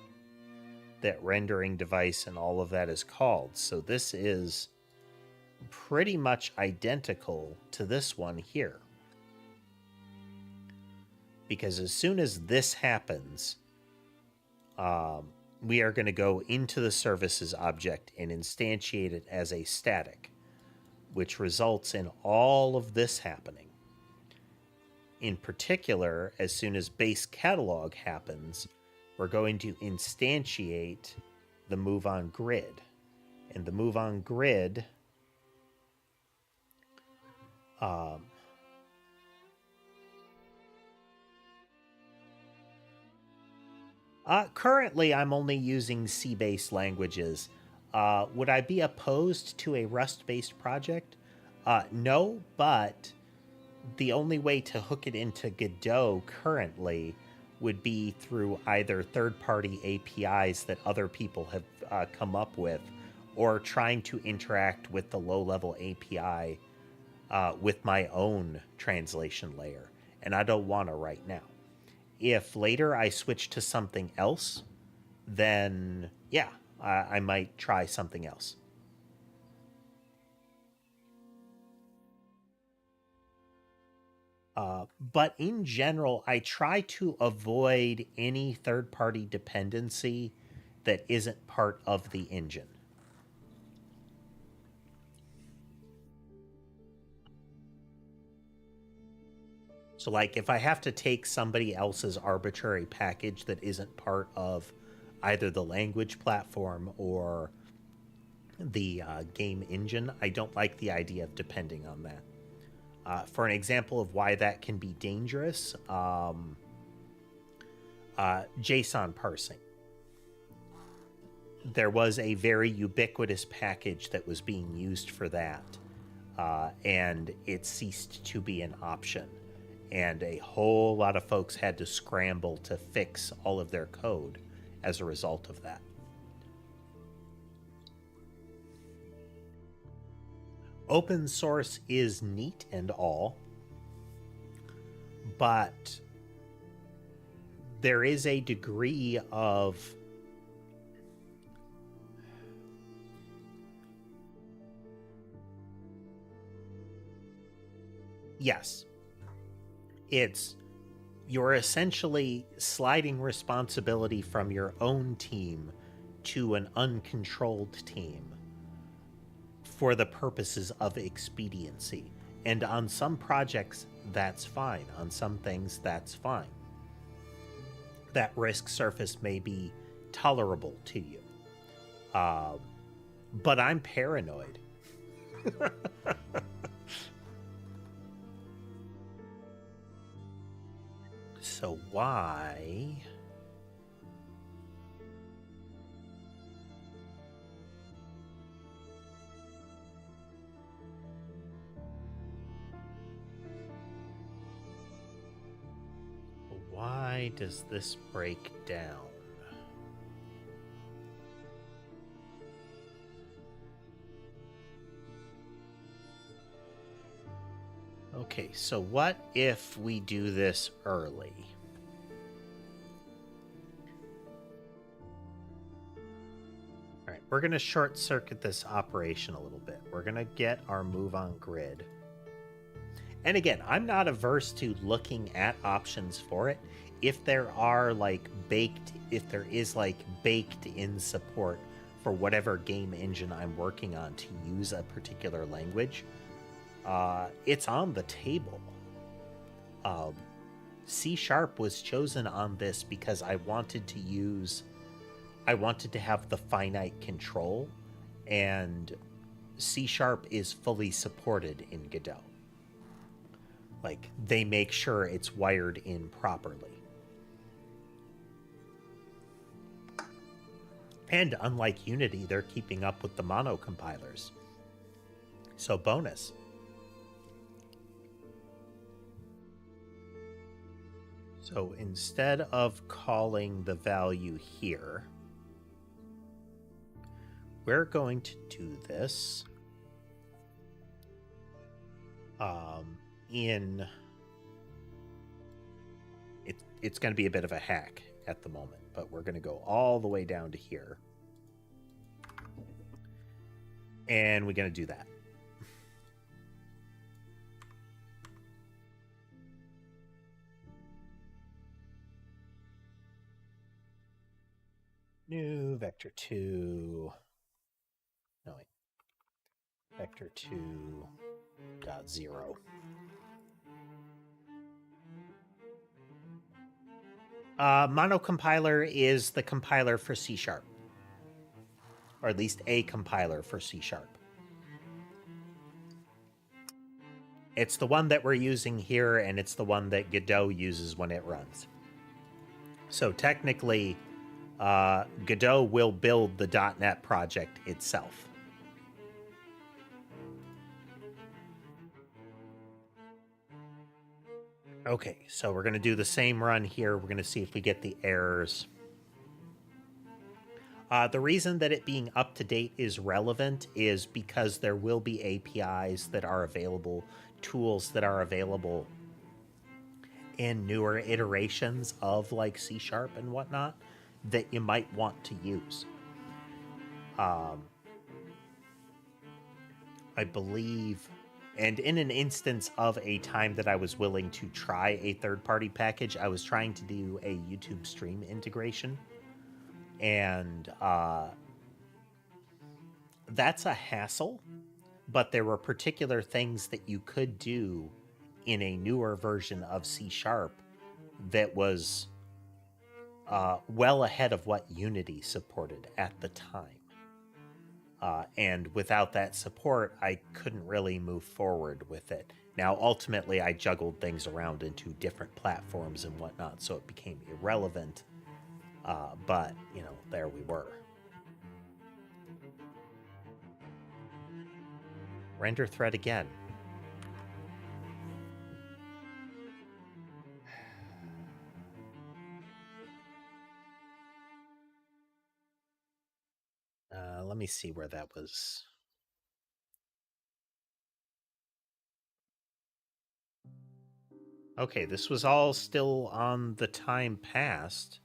that rendering device and all of that is called. So this is pretty much identical to this one here. Because as soon as this happens, we are going to go into the services object and instantiate it as a static, which results in all of this happening. In particular, as soon as base catalog happens, we're going to instantiate the move on grid. And the move on grid currently, I'm only using C-based languages. Would I be opposed to a Rust-based project? No, but the only way to hook it into Godot currently would be through either third-party APIs that other people have come up with, or trying to interact with the low-level API with my own translation layer. And I don't want to right now. If later I switch to something else, then yeah, I might try something else. But in general, I try to avoid any third-party dependency that isn't part of the engine. So like if I have to take somebody else's arbitrary package that isn't part of either the language platform or the game engine, I don't like the idea of depending on that. For an example of why that can be dangerous, JSON parsing. There was a very ubiquitous package that was being used for that, and it ceased to be an option. And a whole lot of folks had to scramble to fix all of their code as a result of that. Open source is neat and all, but there is a degree of yes. You're essentially sliding responsibility from your own team to an uncontrolled team for the purposes of expediency. And on some projects, that's fine. On some things, that's fine. That risk surface may be tolerable to you. But I'm paranoid. So why? Why does this break down? Okay, so what if we do this early? All right, we're going to short circuit this operation a little bit. We're going to get our move on grid. And again, I'm not averse to looking at options for it. If there are if there is baked in support for whatever game engine I'm working on to use a particular language, it's on the table. C# was chosen on this because I wanted to have the finite control, and C# is fully supported in Godot. Like, they make sure it's wired in properly. And unlike Unity, they're keeping up with the mono compilers. So bonus. So instead of calling the value here, we're going to do this it's going to be a bit of a hack at the moment, but we're going to go all the way down to here. And we're going to do that. New vector2. No, wait. Vector2.0. Monocompiler is the compiler for C#, or at least a compiler for C#. It's the one that we're using here, and it's the one that Godot uses when it runs. So technically, Godot will build the .NET project itself. Okay, so we're going to do the same run here. We're going to see if we get the errors. The reason that it being up to date is relevant is because there will be APIs that are available, tools that are available in newer iterations of like C# and whatnot that you might want to use. I believe, and in an instance of a time that I was willing to try a third-party package, I was trying to do a YouTube stream integration. And that's a hassle, but there were particular things that you could do in a newer version of C# that was well ahead of what Unity supported at the time. And without that support, I couldn't really move forward with it. Now, ultimately, I juggled things around into different platforms and whatnot, so it became irrelevant. But, you know, there we were. Render thread again. Let me see where that was. Okay, this was all still on the time past.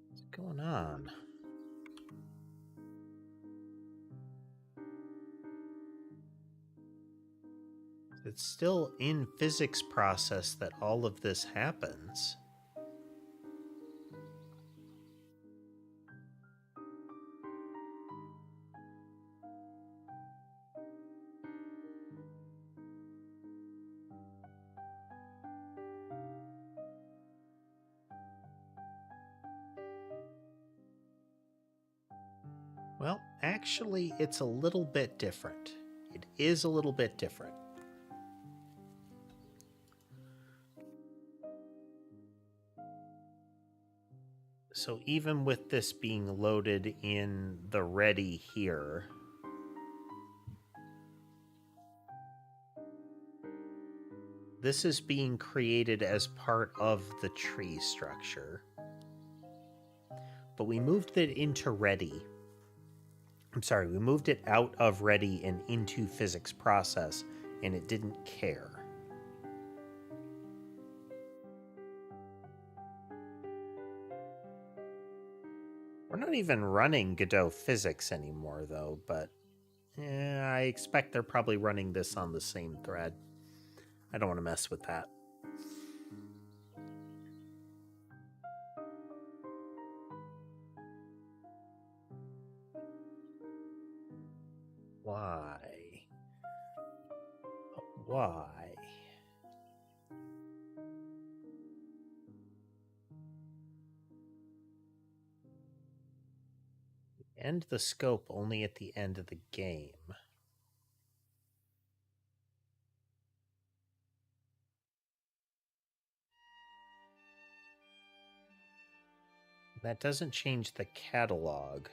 What's going on? It's still in physics process that all of this happens. Well, actually, it's a little bit different. It is a little bit different. So even with this being loaded in the ready here, this is being created as part of the tree structure. But we moved it into ready. I'm sorry, we moved it out of ready and into physics process, and it didn't care. We're not even running Godot physics anymore, though, but I expect they're probably running this on the same thread. I don't want to mess with that. Why? Why? End the scope only at the end of the game. That doesn't change the catalog.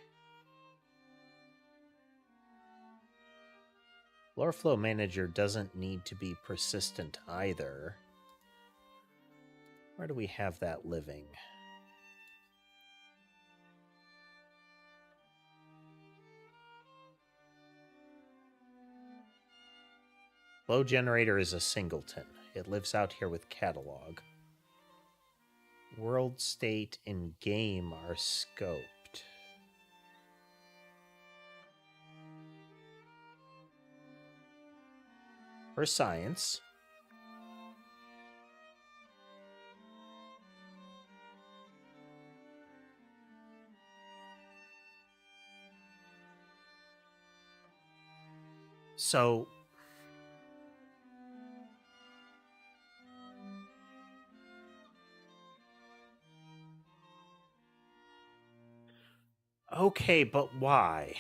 Lore Flow Manager doesn't need to be persistent either. Where do we have that living? Flow Generator is a singleton. It lives out here with catalog. World state and game are scoped. For science. So okay, but why?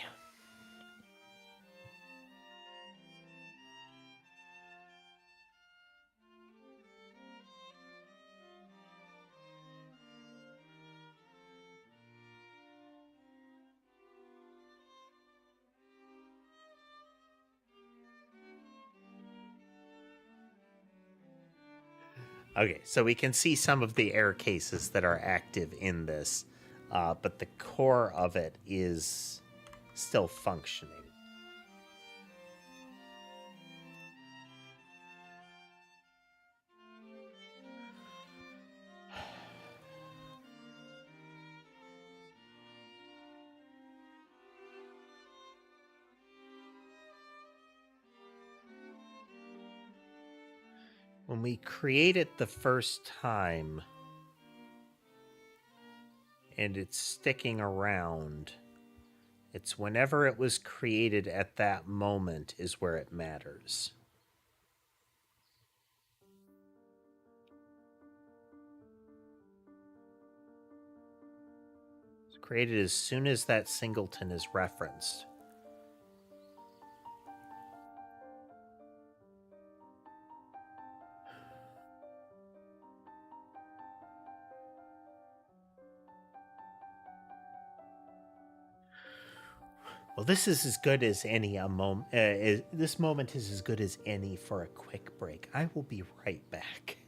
Okay, so we can see some of the error cases that are active in this, but the core of it is still functioning. When we create it the first time and it's sticking around, it's whenever it was created at that moment is where it matters. It's created as soon as that singleton is referenced. Well, this is as good as any this moment is as good as any for a quick break. I will be right back.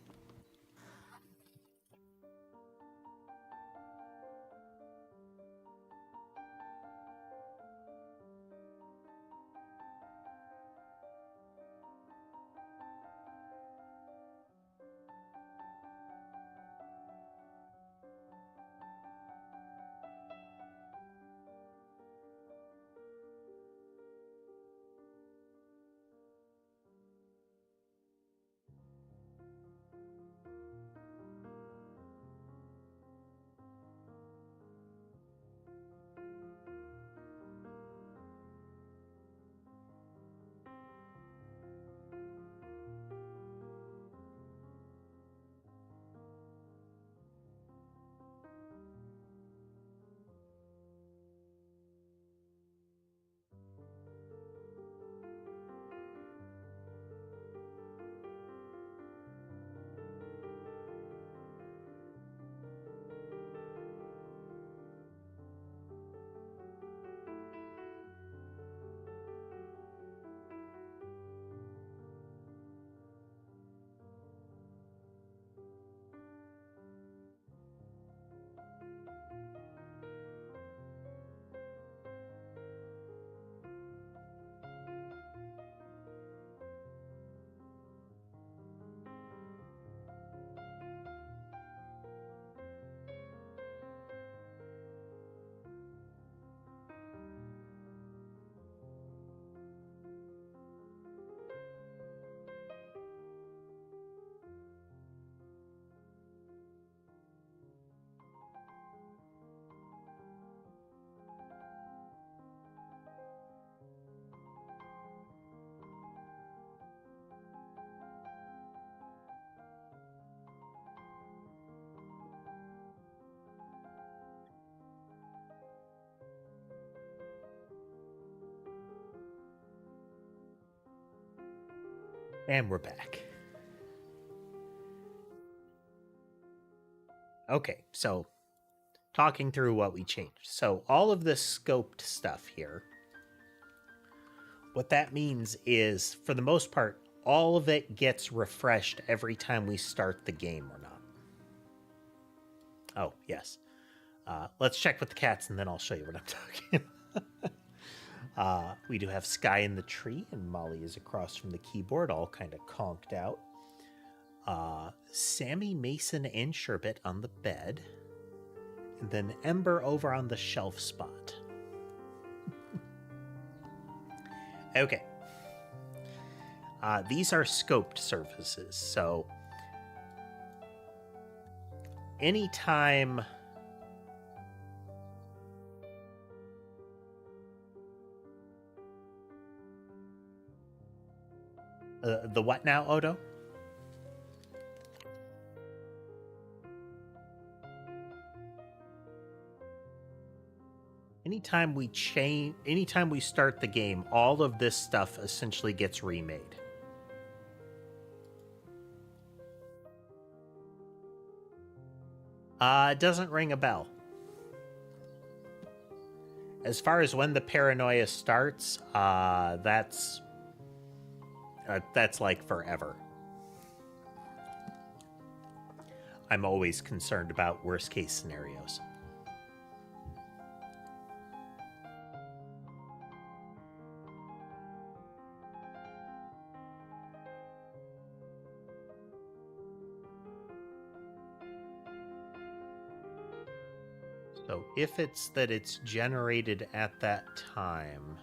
And we're back. Okay, so talking through what we changed. So all of this scoped stuff here, what that means is, for the most part, all of it gets refreshed every time we start the game or not. Oh, yes. Let's check with the cats, and then I'll show you what I'm talking about. We do have Sky in the tree, and Molly is across from the keyboard, all kind of conked out. Sammy, Mason, and Sherbet on the bed. And then Ember over on the shelf spot. Okay. These are scoped surfaces, so anytime the what now, Odo? Anytime we start the game, all of this stuff essentially gets remade. It doesn't ring a bell. As far as when the paranoia starts, that's like forever. I'm always concerned about worst case scenarios. So if it's that it's generated at that time,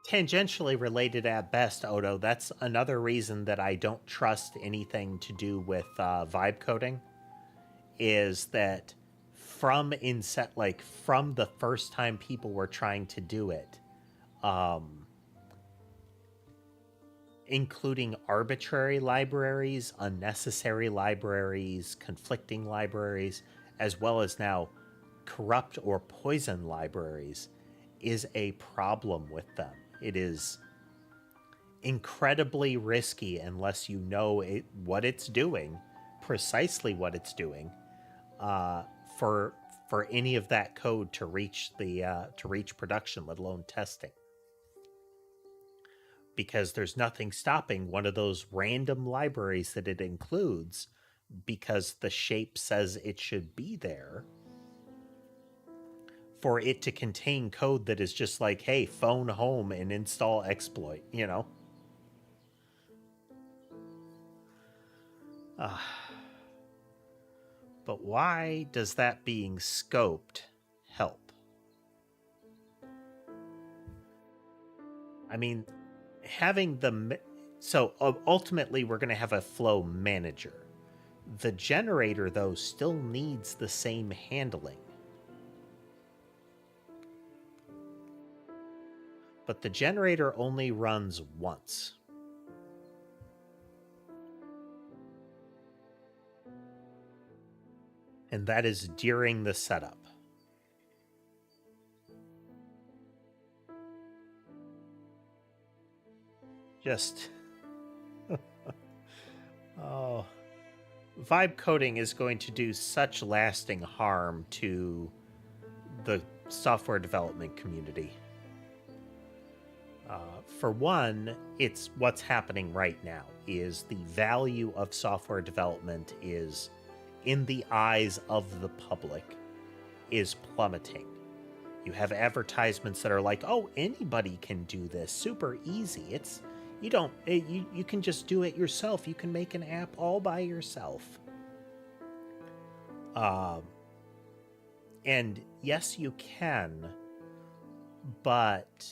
tangentially related at best, Odo. That's another reason that I don't trust anything to do with vibe coding, is that from from the first time people were trying to do it, including arbitrary libraries, unnecessary libraries, conflicting libraries, as well as now corrupt or poison libraries, is a problem with them. It is incredibly risky unless you know what it's doing, precisely what it's doing, for any of that code to reach production, let alone testing. Because there's nothing stopping one of those random libraries that it includes, because the shape says it should be there, for it to contain code that is just like, hey, phone home and install exploit, you know? But why does that being scoped help? I mean, having so ultimately we're going to have a flow manager. The generator, though, still needs the same handling. But the generator only runs once. And that is during the setup. Just... oh... vibe coding is going to do such lasting harm to the software development community. For one, it's what's happening right now, is the value of software development is, in the eyes of the public, is plummeting. You have advertisements that are like, oh, anybody can do this, super easy. You can just do it yourself. You can make an app all by yourself. And yes, you can, but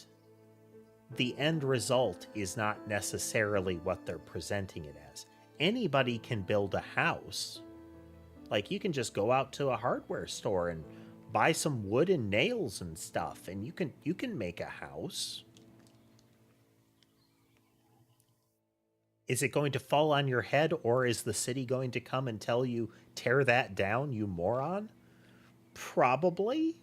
the end result is not necessarily what they're presenting it as. Anybody can build a house. Like, you can just go out to a hardware store and buy some wood and nails and stuff, and you can make a house. Is it going to fall on your head, or is the city going to come and tell you, tear that down, you moron? Probably.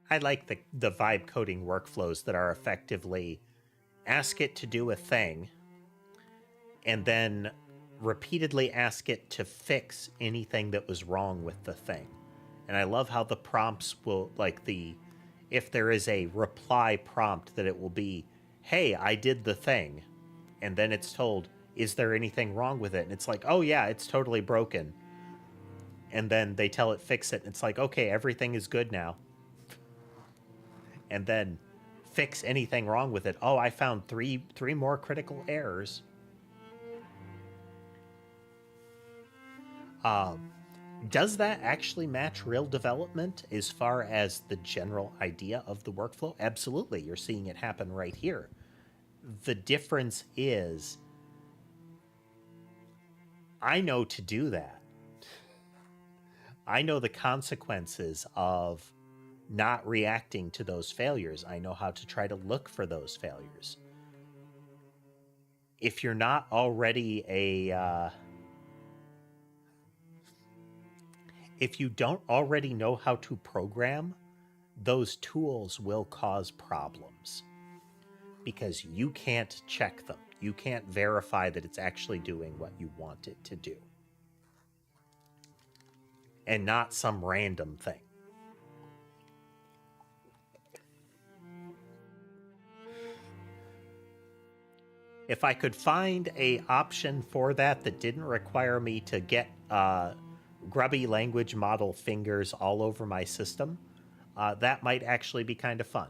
I like the vibe coding workflows that are effectively ask it to do a thing and then repeatedly ask it to fix anything that was wrong with the thing. And I love how the prompts will, like, if there is a reply prompt, that it will be, hey, I did the thing. And then it's told, is there anything wrong with it? And it's like, oh yeah, it's totally broken. And then they tell it fix it. And it's like, okay, everything is good now. And then fix anything wrong with it. Oh, I found three more critical errors. Does that actually match real development as far as the general idea of the workflow? Absolutely. You're seeing it happen right here. The difference is I know to do that. I know the consequences of not reacting to those failures. I know how to try to look for those failures. If you're not already if you don't already know how to program, those tools will cause problems because you can't check them. You can't verify that it's actually doing what you want it to do and not some random thing. If I could find a option for that didn't require me to get grubby language model fingers all over my system, that might actually be kind of fun.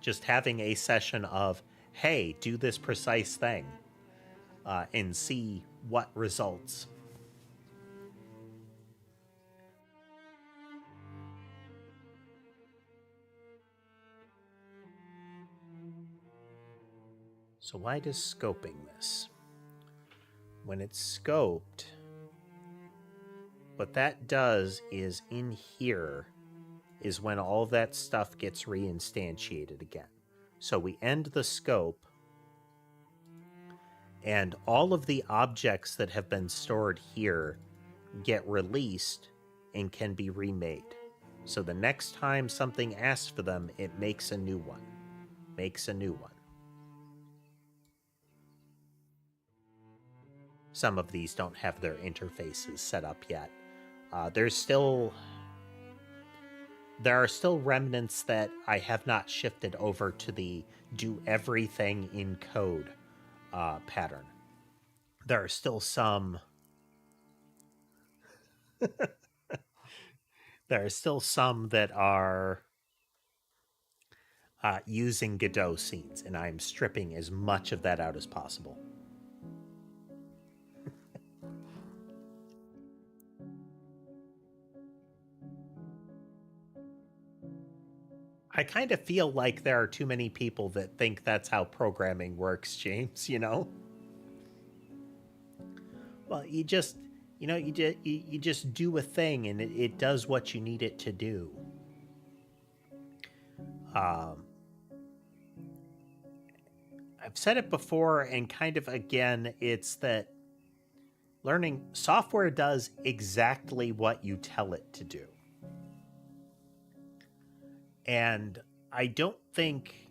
Just having a session of, hey, do this precise thing, and see what results. So why does scoping this? When it's scoped, what that does is in here is when all that stuff gets reinstantiated again. So we end the scope, and all of the objects that have been stored here get released and can be remade. So the next time something asks for them, it makes a new one. Some of these don't have their interfaces set up yet. There are still remnants that I have not shifted over to the do everything in code pattern. There are still some. There are still some that are using Godot scenes, and I'm stripping as much of that out as possible. I kind of feel like there are too many people that think that's how programming works, James, you know? Well, you just do a thing and it does what you need it to do. I've said it before, and kind of again, it's that learning software does exactly what you tell it to do. And I don't think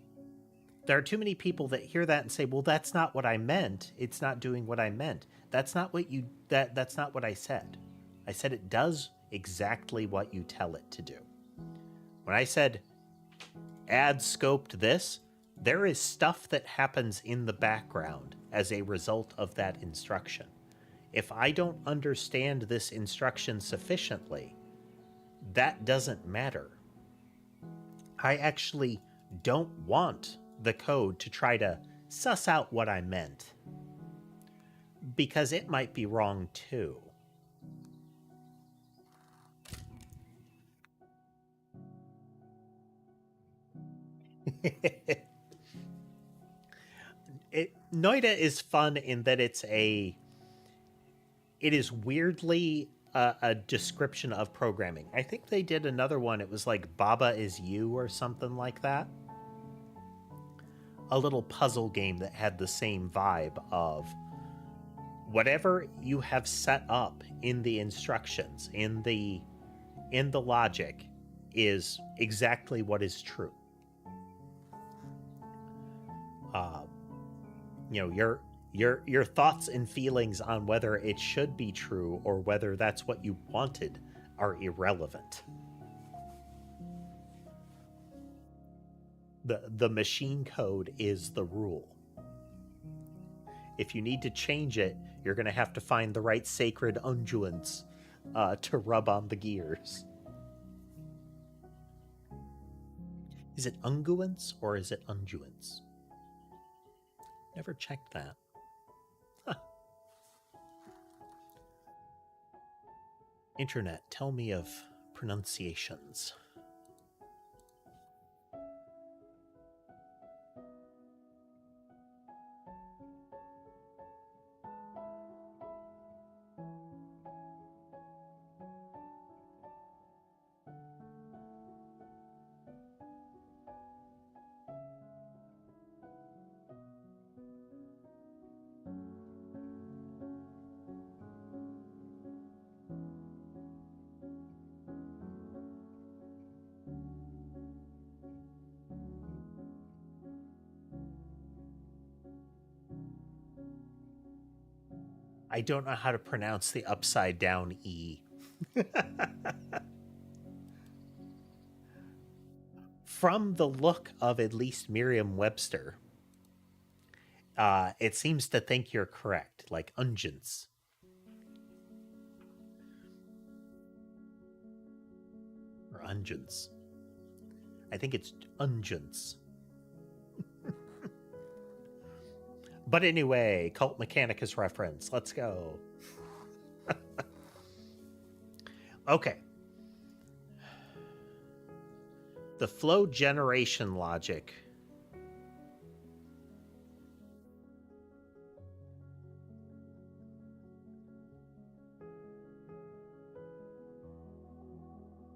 there are too many people that hear that and say, well, that's not what I meant. It's not doing what I meant. That's not what that's not what I said. I said it does exactly what you tell it to do. When I said add scoped this, there is stuff that happens in the background as a result of that instruction. If I don't understand this instruction sufficiently, that doesn't matter. I actually don't want the code to try to suss out what I meant, because it might be wrong too. Noida is fun in that it is weirdly a description of programming. I think they did another one. It was like Baba is you or something like that. a little puzzle game that had the same vibe of whatever you have set up in the instructions, in the logic, is exactly what is true. You know, your thoughts and feelings on whether it should be true or whether that's what you wanted are irrelevant. The machine code is the rule. If you need to change it, you're going to have to find the right sacred unguents to rub on the gears. Is it unguents or is it unguents? Never checked that. Huh. Internet, tell me of pronunciations. I don't know how to pronounce the upside down E. From the look of at least Merriam-Webster, it seems to think you're correct, like unguents. Or unguents. I think it's unguents. But anyway, Cult Mechanicus reference. Let's go. Okay. The flow generation logic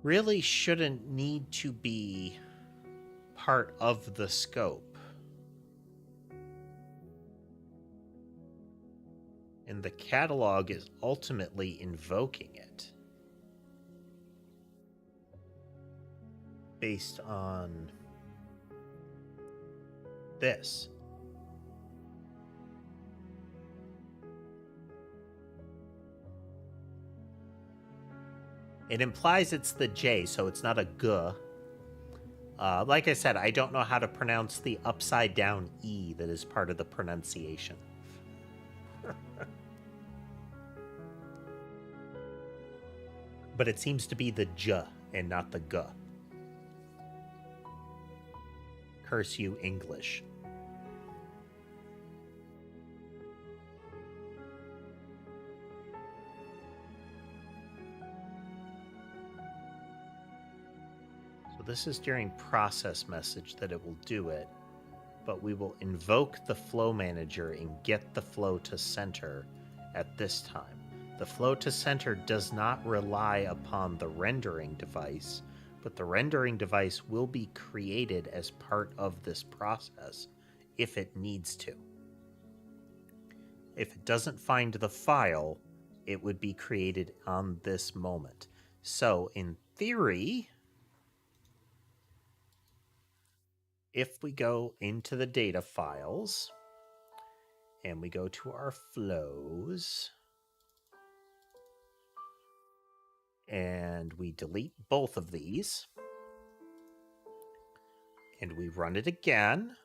really shouldn't need to be part of the scope. And the catalog is ultimately invoking it based on this. It implies it's the J, so it's not a G. Like I said, I don't know how to pronounce the upside down E that is part of the pronunciation. But it seems to be the J and not the G. Curse you, English. So this is during process message that it will do it, but we will invoke the flow manager and get the flow to center at this time. The flow to center does not rely upon the rendering device, but the rendering device will be created as part of this process if it needs to. If it doesn't find the file, it would be created on this moment. So in theory, if we go into the data files and we go to our flows, and we delete both of these, and we run it again,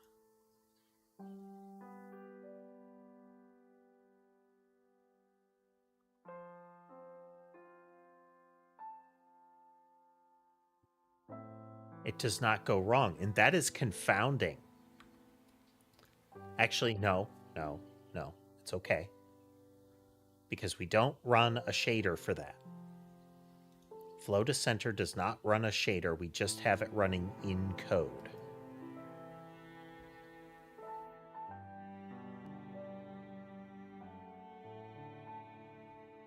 it does not go wrong, and that is confounding. Actually, no, it's okay, because we don't run a shader for that. Flow to center does not run a shader, we just have it running in code.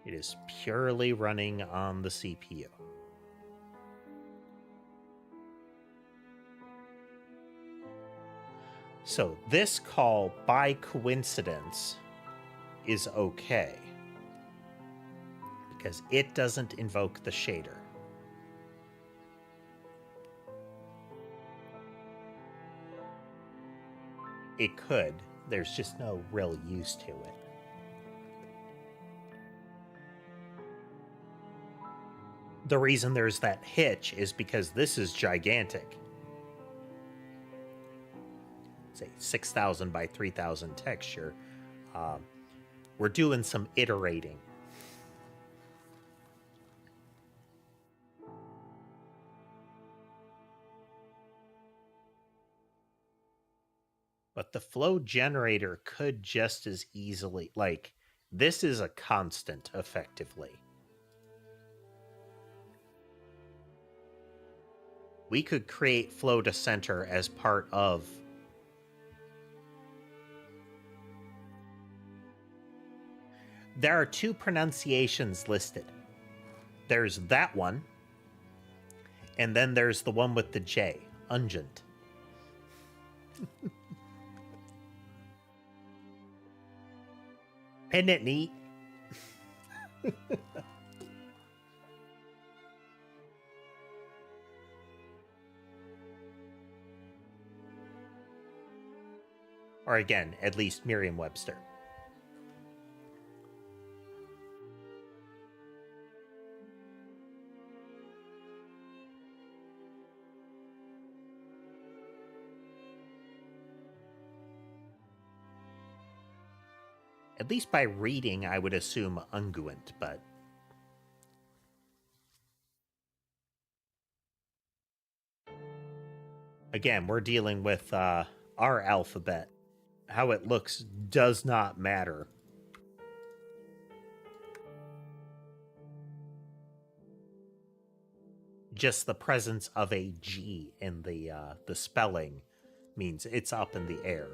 It is purely running on the CPU. So this call, by coincidence, is okay because it doesn't invoke the shader. It could. There's just no real use to it. The reason there's that hitch is because this is gigantic. Say 6,000 by 3,000 texture. We're doing some iterating. But the flow generator could just as easily, like, this is a constant, effectively. We could create flow to center as part of... There are two pronunciations listed. There's that one, and then there's the one with the J, ungent. Isn't it neat? Or again, at least Merriam-Webster. At least by reading, I would assume unguent, but... Again, we're dealing with our alphabet. How it looks does not matter. Just the presence of a G in the spelling means it's up in the air.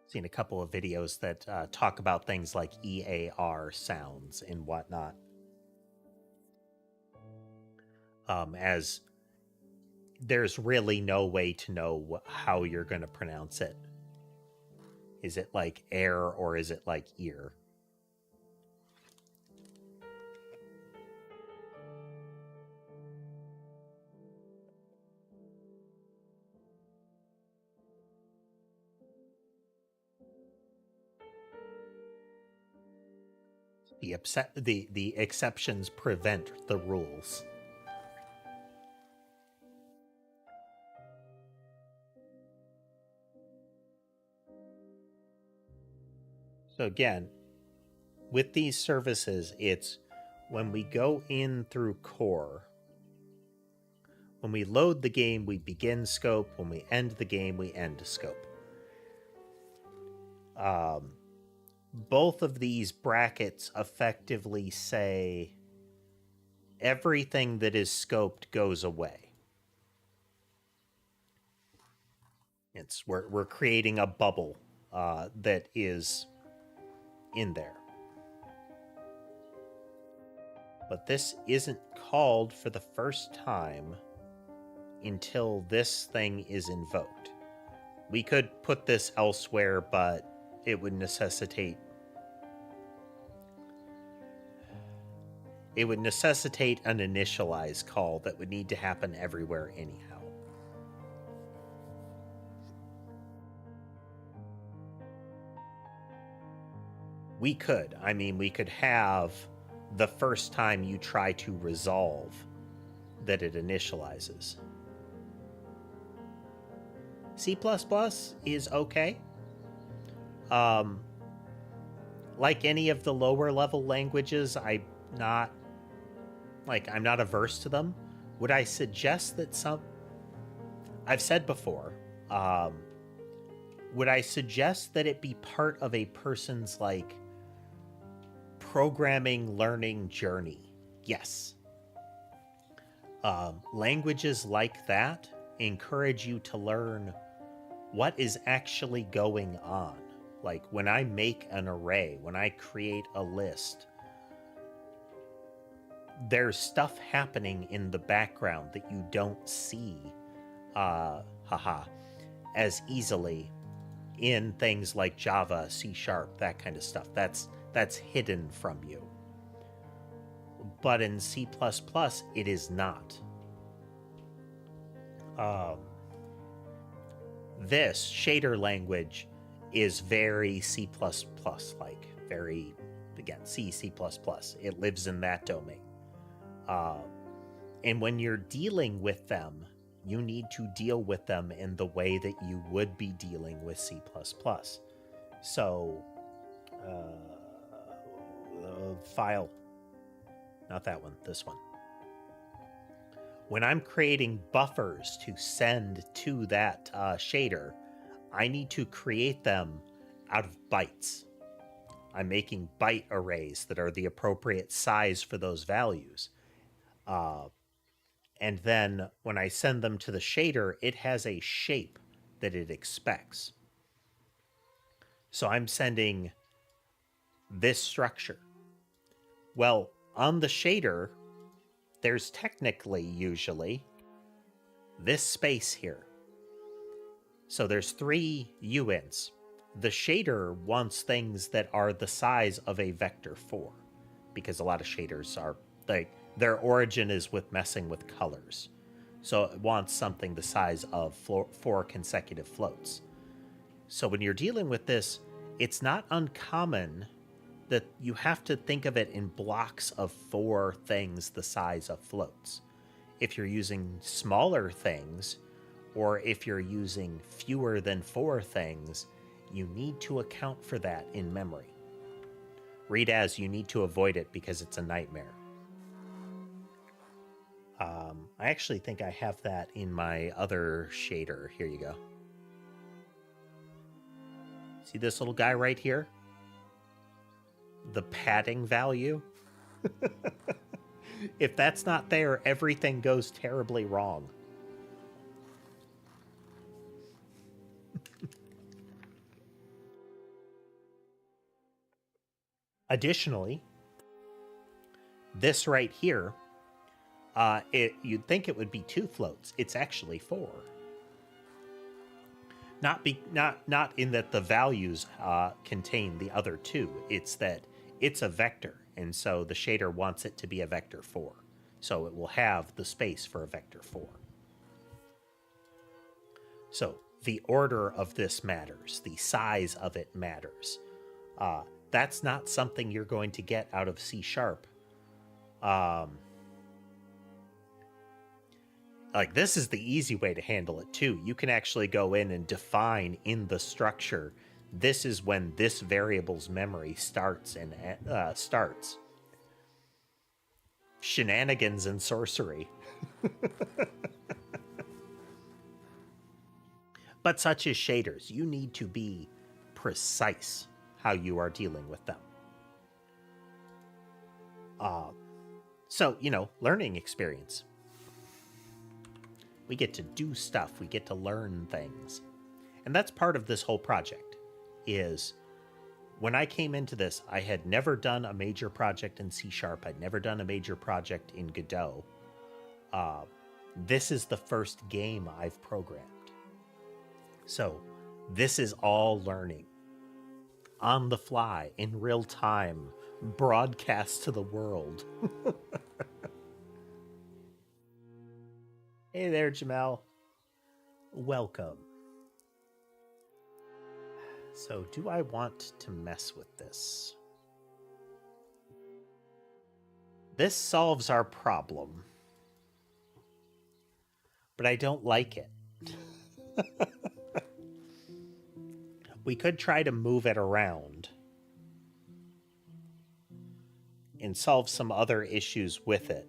Seen a couple of videos that talk about things like EAR sounds and whatnot. As there's really no way to know how you're going to pronounce it. Is it like air or is it like ear? The exceptions prevent the rules. So again, with these services, it's when we go in through core, when we load the game, we begin scope. When we end the game, we end scope. Both of these brackets effectively say everything that is scoped goes away. We're creating a bubble that is in there. But this isn't called for the first time until this thing is invoked. We could put this elsewhere, but it would necessitate an initialize call that would need to happen everywhere anyhow. We could. I mean, we could have the first time you try to resolve that it initializes. C++ is okay. Like any of the lower level languages, I'm not averse to them. Would I suggest that I've said before, would I suggest that it be part of a person's programming learning journey? Yes. Languages like that encourage you to learn what is actually going on. Like when I make an array, when I create a list, there's stuff happening in the background that you don't see, as easily in things like Java, C#, that kind of stuff. That's hidden from you. But in C++, it is not. This shader language is very C++ like, very, again, C++. It lives in that domain. And when you're dealing with them, you need to deal with them in the way that you would be dealing with C++. So, file, not that one, this one. When I'm creating buffers to send to that shader, I need to create them out of bytes. I'm making byte arrays that are the appropriate size for those values. And then when I send them to the shader, it has a shape that it expects. So I'm sending this structure. Well, on the shader, there's technically usually this space here. So there's 3 uints. The shader wants things that are the size of a vector 4, because a lot of shaders are like, their origin is with messing with colors. So it wants something the size of 4 consecutive floats. So when you're dealing with this, it's not uncommon that you have to think of it in blocks of 4 things the size of floats. If you're using smaller things, or if you're using fewer than 4 things, you need to account for that in memory. Read as, you need to avoid it because it's a nightmare. I actually think I have that in my other shader. Here you go. See this little guy right here? The padding value? If that's not there, everything goes terribly wrong. Additionally, this right here, you'd think it would be 2 floats. It's actually 4. Not in that the values contain the other 2. It's that it's a vector, and so the shader wants it to be a vector 4. So it will have the space for a vector 4. So the order of this matters. The size of it matters. That's not something you're going to get out of C#. Like, this is the easy way to handle it too. You can actually go in and define in the structure, this is when this variable's memory starts and starts. Shenanigans and sorcery. But such as shaders, you need to be precise how you are dealing with them. So, learning experience. We get to do stuff. We get to learn things. And that's part of this whole project, is when I came into this, I had never done a major project in C#. I'd never done a major project in Godot. This is the first game I've programmed. So this is all learning. On the fly, in real time, broadcast to the world. Hey there, Jamel. Welcome. So, do I want to mess with this? This solves our problem. But I don't like it. We could try to move it around and solve some other issues with it.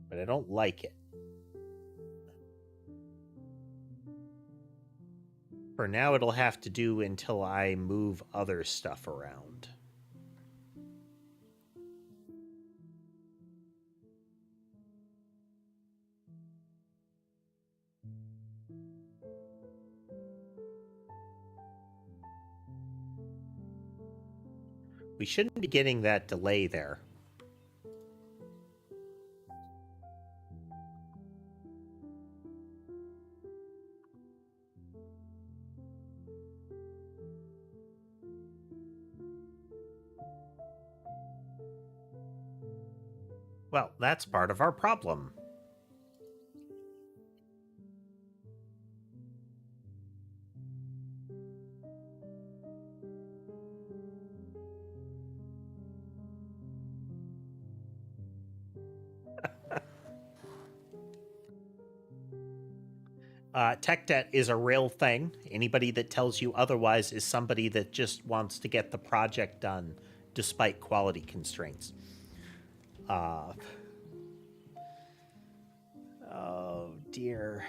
But I don't like it. For now, it'll have to do until I move other stuff around. We shouldn't be getting that delay there. Well, that's part of our problem. Tech debt is a real thing. Anybody that tells you otherwise is somebody that just wants to get the project done despite quality constraints. Oh, dear.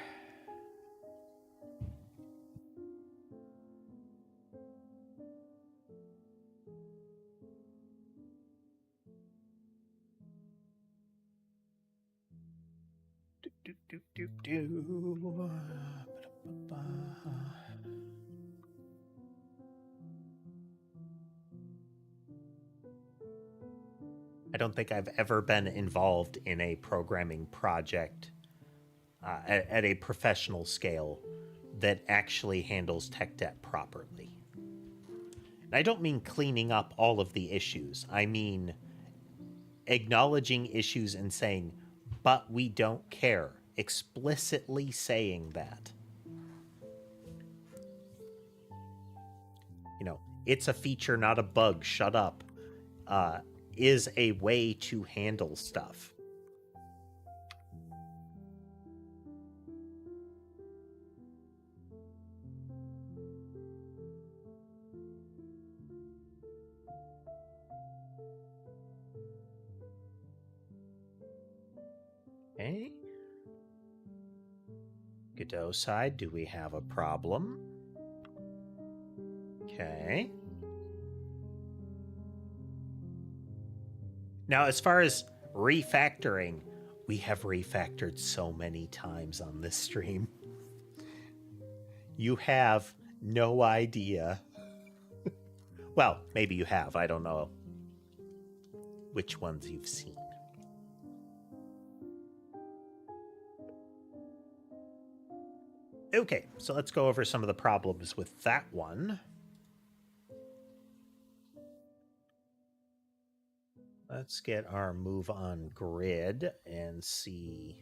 I don't think I've ever been involved in a programming project at a professional scale that actually handles tech debt properly. And I don't mean cleaning up all of the issues. I mean acknowledging issues and saying, but we don't care. Explicitly saying that. You know, it's a feature, not a bug. Shut up. Is a way to handle stuff. Okay. Godot side, do we have a problem? Okay. Now, as far as refactoring, we have refactored so many times on this stream. You have no idea. Well, maybe you have. I don't know which ones you've seen. Okay, so let's go over some of the problems with that one. Let's get our move on grid and see.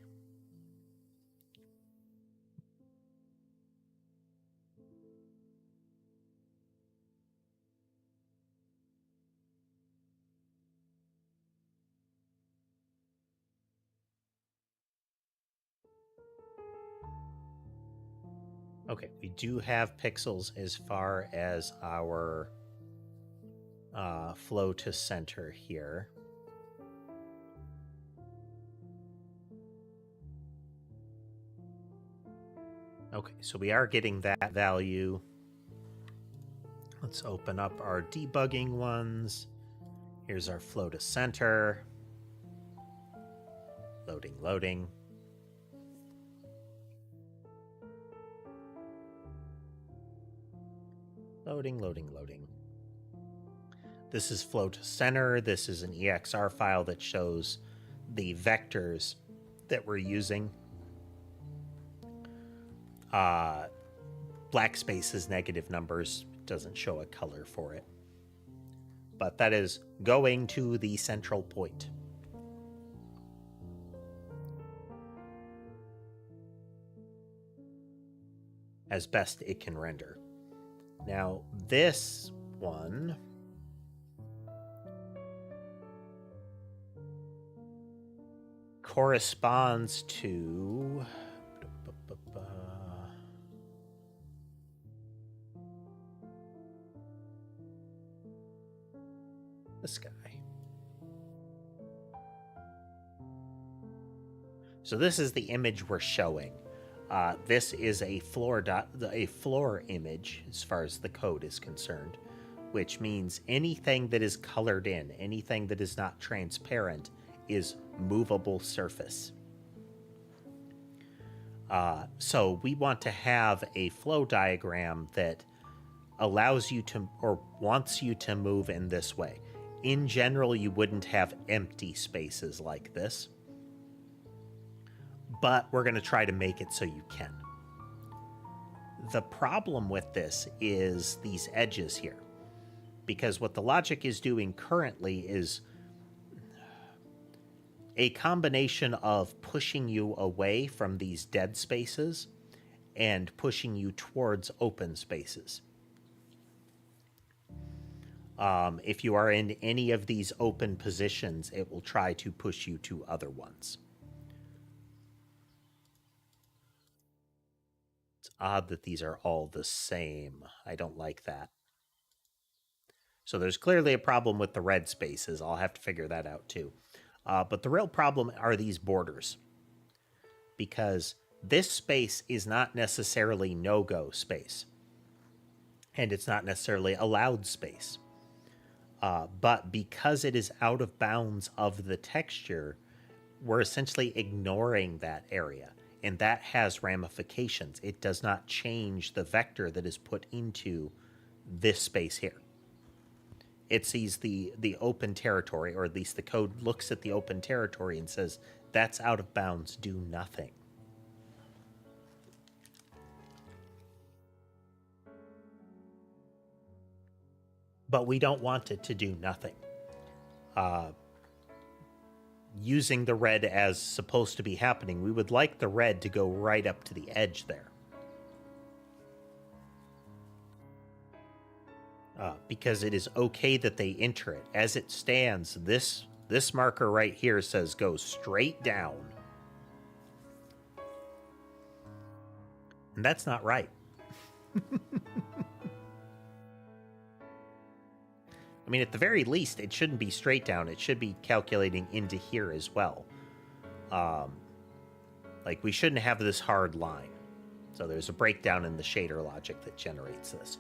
Okay, we do have pixels as far as our flow to center here. Okay, so we are getting that value. Let's open up our debugging ones. Here's our flow to center. Loading, loading. Loading, loading, loading. This is flow to center. This is an EXR file that shows the vectors that we're using. Black space is negative numbers. It doesn't show a color for it. But that is going to the central point. As best it can render. Now, this one corresponds to this guy. So this is the image we're showing. This is a floor image as far as the code is concerned, which means anything that is colored in, anything that is not transparent, is movable surface. So we want to have a flow diagram that allows you to, or wants you to move in this way. in general, you wouldn't have empty spaces like this. But we're going to try to make it so you can. The problem with this is these edges here. Because what the logic is doing currently is a combination of pushing you away from these dead spaces and pushing you towards open spaces. If you are in any of these open positions, it will try to push you to other ones. It's odd that these are all the same. I don't like that. So there's clearly a problem with the red spaces. I'll have to figure that out too. But the real problem are these borders. Because this space is not necessarily no-go space. And it's not necessarily allowed space. But because it is out of bounds of the texture, we're essentially ignoring that area. And that has ramifications. It does not change the vector that is put into this space here. It sees the open territory, or at least the code looks at the open territory and says, that's out of bounds, do nothing. But we don't want it to do nothing. Using the red as supposed to be happening, we would like the red to go right up to the edge there. Because it is okay that they enter it. As it stands, this marker right here says go straight down. And that's not right. I mean, at the very least, it shouldn't be straight down. It should be calculating into here as well. Like, we shouldn't have this hard line. So there's a breakdown in the shader logic that generates this.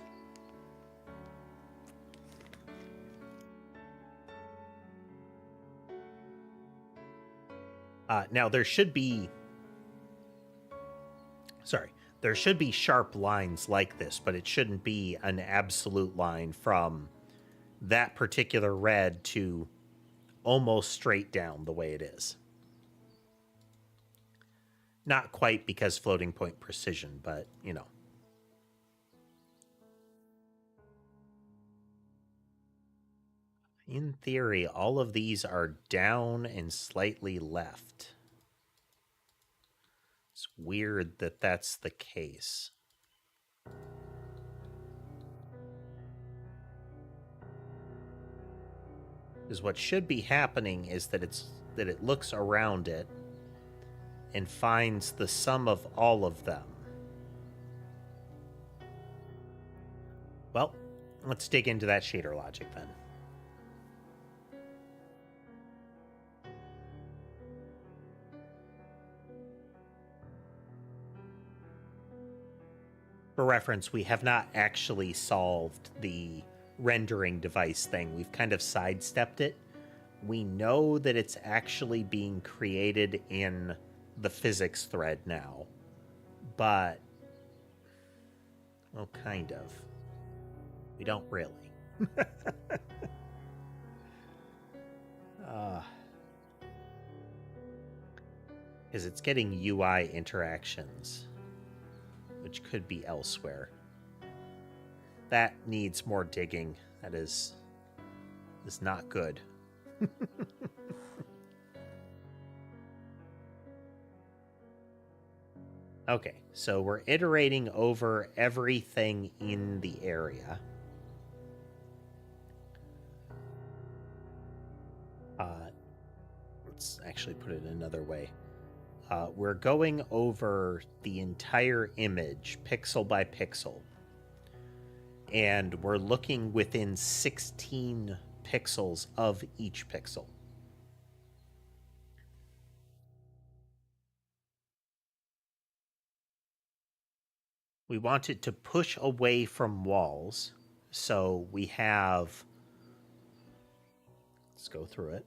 Now, there should be sharp lines like this, but it shouldn't be an absolute line from that particular red to almost straight down the way it is. Not quite because floating point precision, but, you know. In theory, all of these are down and slightly left. It's weird that that's the case. Because what should be happening is that it looks around it and finds the sum of all of them. Well, let's dig into that shader logic then. For reference, we have not actually solved the rendering device thing. We've kind of sidestepped it. We know that it's actually being created in the physics thread now, but, well, kind of. We don't really. Because it's getting UI interactions, which could be elsewhere. That needs more digging. That is not good. Okay, so we're iterating over everything in the area. Let's actually put it another way. We're going over the entire image, pixel by pixel. And we're looking within 16 pixels of each pixel. We want it to push away from walls. So we have... Let's go through it.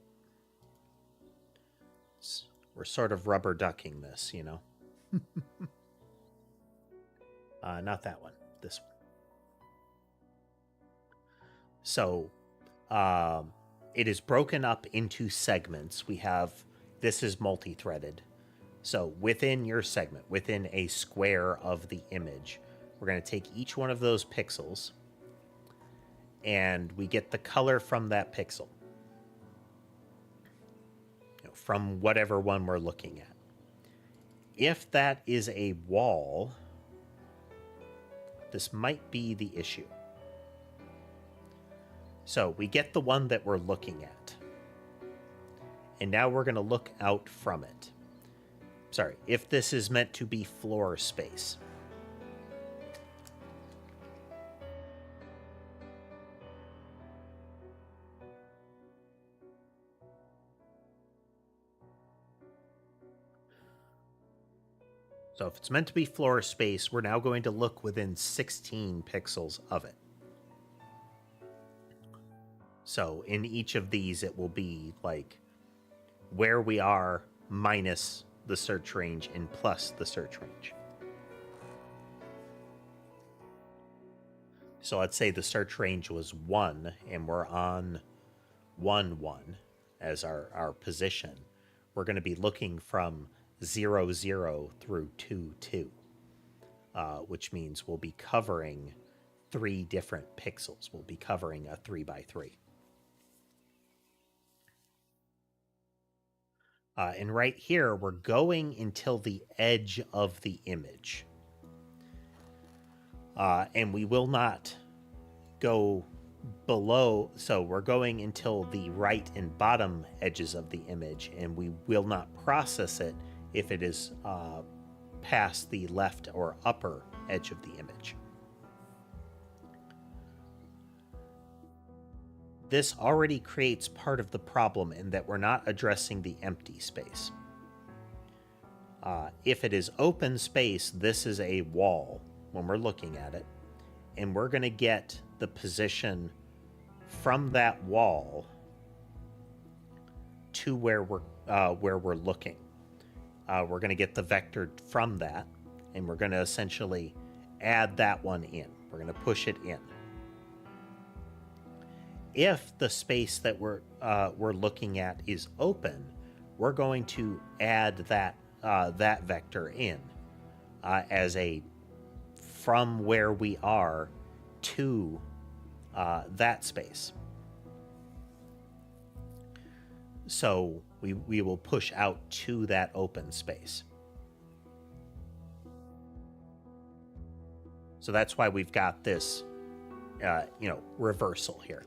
We're sort of rubber ducking this, you know? Not that one. This one. So, it is broken up into segments. This is multi-threaded. So within your segment, within a square of the image, we're going to take each one of those pixels and we get the color from that pixel, from whatever one we're looking at. If that is a wall, this might be the issue. So we get the one that we're looking at. And now we're going to look out from it. Sorry, if this is meant to be floor space. So if it's meant to be floor space, we're now going to look within 16 pixels of it. So in each of these, it will be like where we are minus the search range and plus the search range. So let's say the search range was 1 and we're on 1, 1 as our position. We're going to be looking from 0, 0 through 2, 2, which means we'll be covering 3 different pixels. We'll be covering a 3 by 3. And right here, we're going until the edge of the image. And we will not go below, so we're going until the right and bottom edges of the image, and we will not process it if it is past the left or upper edge of the image. This already creates part of the problem in that we're not addressing the empty space. If it is open space, this is a wall when we're looking at it, and we're going to get the position from that wall to where we're looking. We're going to get the vector from that, and we're going to essentially add that one in. We're going to push it in. If the space that we're looking at is open, we're going to add that vector in as a from where we are to that space. So we will push out to that open space. So that's why we've got this, reversal here.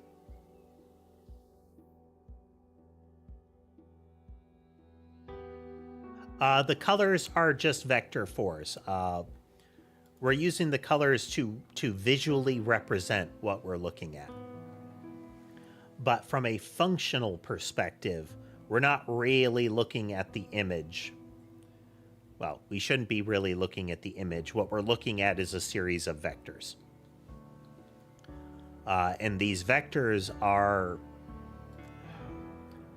The colors are just vector 4s. We're using the colors to visually represent what we're looking at. But from a functional perspective, we're not really looking at the image. Well, we shouldn't be really looking at the image. What we're looking at is a series of vectors. And these vectors are...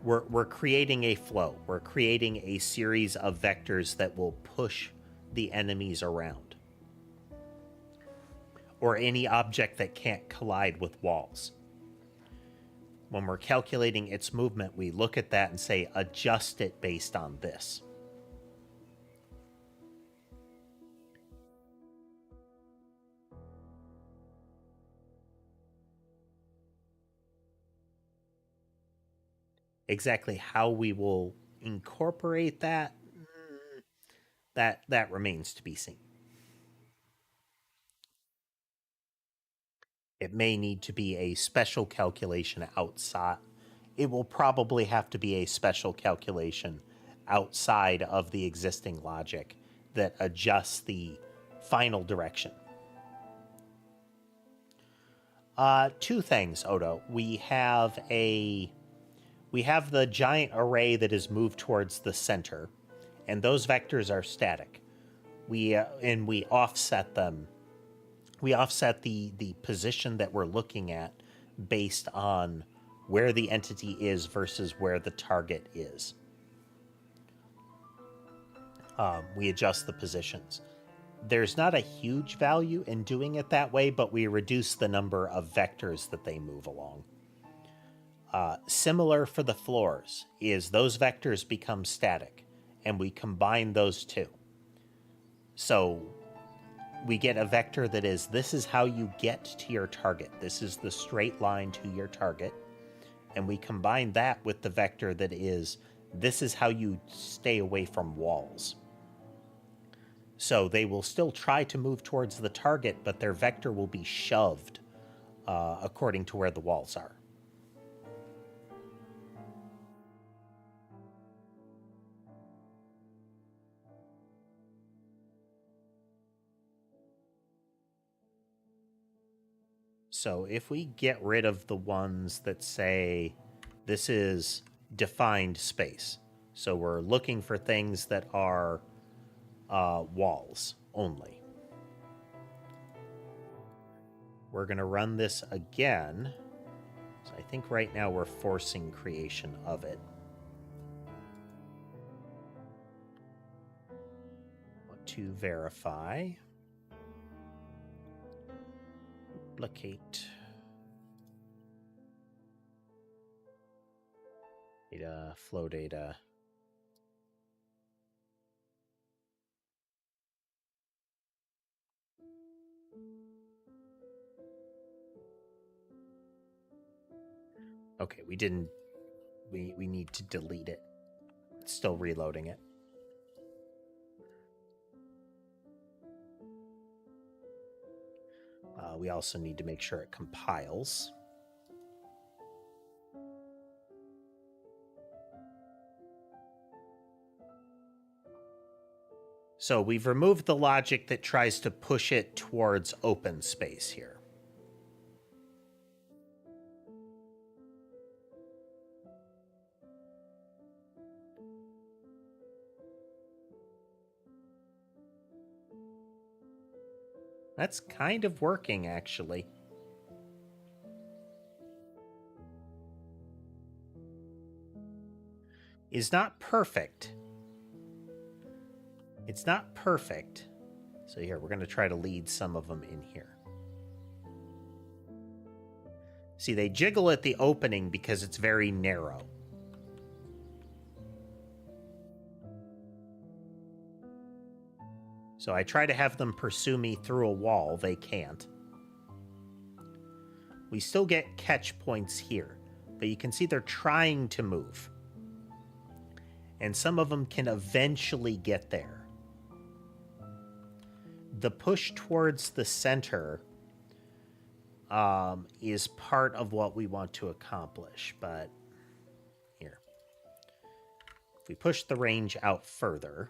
We're creating a flow. We're creating a series of vectors that will push the enemies around. Or any object that can't collide with walls. When we're calculating its movement, we look at that and say, adjust it based on this. Exactly how we will incorporate that remains to be seen. It may need to be a special calculation outside. It will probably have to be a special calculation outside of the existing logic that adjusts the final direction. 2 things, Odo. We have the giant array that is moved towards the center, and those vectors are static. We offset them. We offset the position that we're looking at based on where the entity is versus where the target is. We adjust the positions. There's not a huge value in doing it that way, but we reduce the number of vectors that they move along. Similar for the floors is those vectors become static, and we combine those two. So we get a vector that is, this is how you get to your target. This is the straight line to your target. And we combine that with the vector that is, this is how you stay away from walls. So they will still try to move towards the target, but their vector will be shoved according to where the walls are. So if we get rid of the ones that say this is defined space, so we're looking for things that are walls only. We're going to run this again. So I think right now we're forcing creation of it. Want to verify. Duplicate. Data, flow data. Okay, we didn't. We need to delete it. It's still reloading it. We also need to make sure it compiles. So we've removed the logic that tries to push it towards open space here. That's kind of working, actually. Is not perfect. It's not perfect. So here, we're going to try to lead some of them in here. See, they jiggle at the opening because it's very narrow. So I try to have them pursue me through a wall. They can't. We still get catch points here, but you can see they're trying to move. And some of them can eventually get there. The push towards the center is part of what we want to accomplish, but here. If we push the range out further...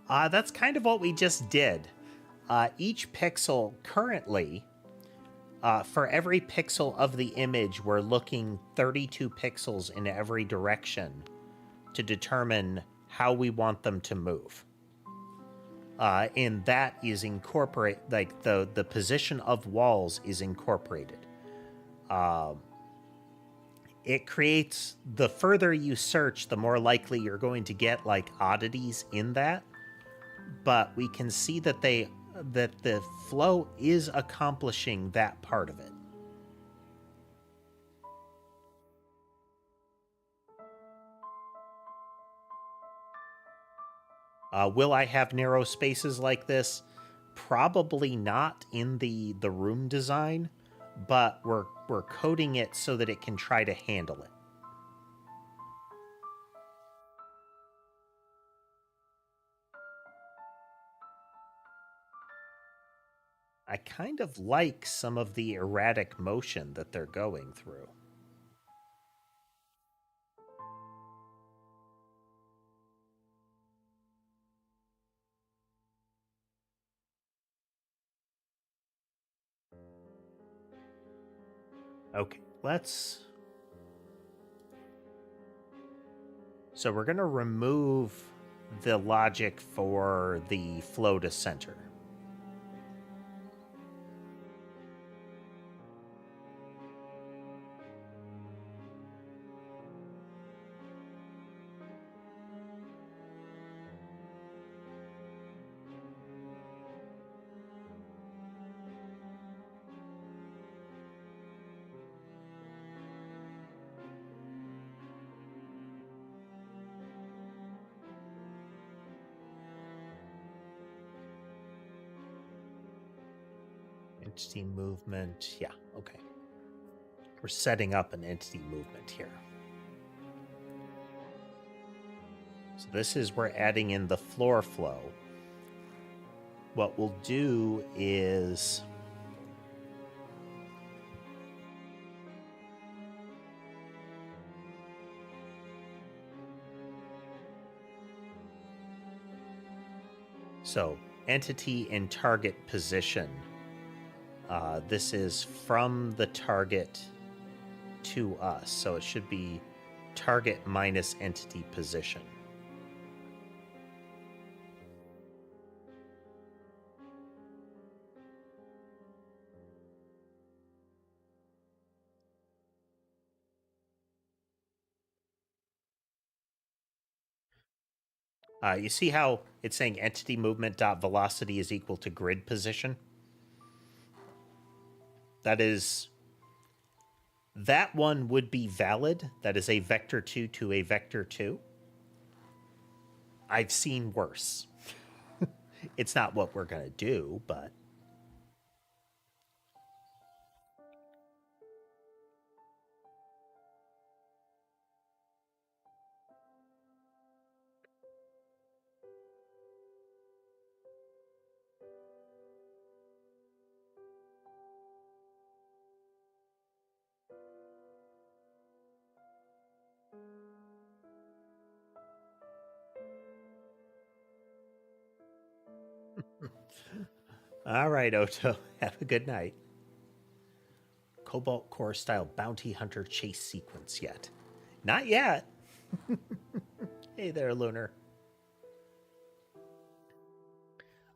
That's kind of what we just did. Each pixel currently, for every pixel of the image, we're looking 32 pixels in every direction to determine how we want them to move. And that is incorporate, like the position of walls is incorporated. It creates, the further you search, the more likely you're going to get like oddities in that. But we can see that that the flow is accomplishing that part of it. Will I have narrow spaces like this? Probably not in the room design, but we're coding it so that it can try to handle it. I kind of like some of the erratic motion that they're going through. Okay, let's... So we're going to remove the logic for the flow to center. Entity movement, yeah, okay. We're setting up an entity movement here. So this is, we're adding in the floor flow. What we'll do is... So, entity and target position. This is from the target to us, so it should be target minus entity position. You see how it's saying entity movement dot velocity is equal to grid position? That one would be valid. That is a vector 2 to a vector 2. I've seen worse. It's not what we're going to do, but... All right, Oto. Have a good night. Cobalt Core style bounty hunter chase sequence yet? Not yet. Hey there, Lunar.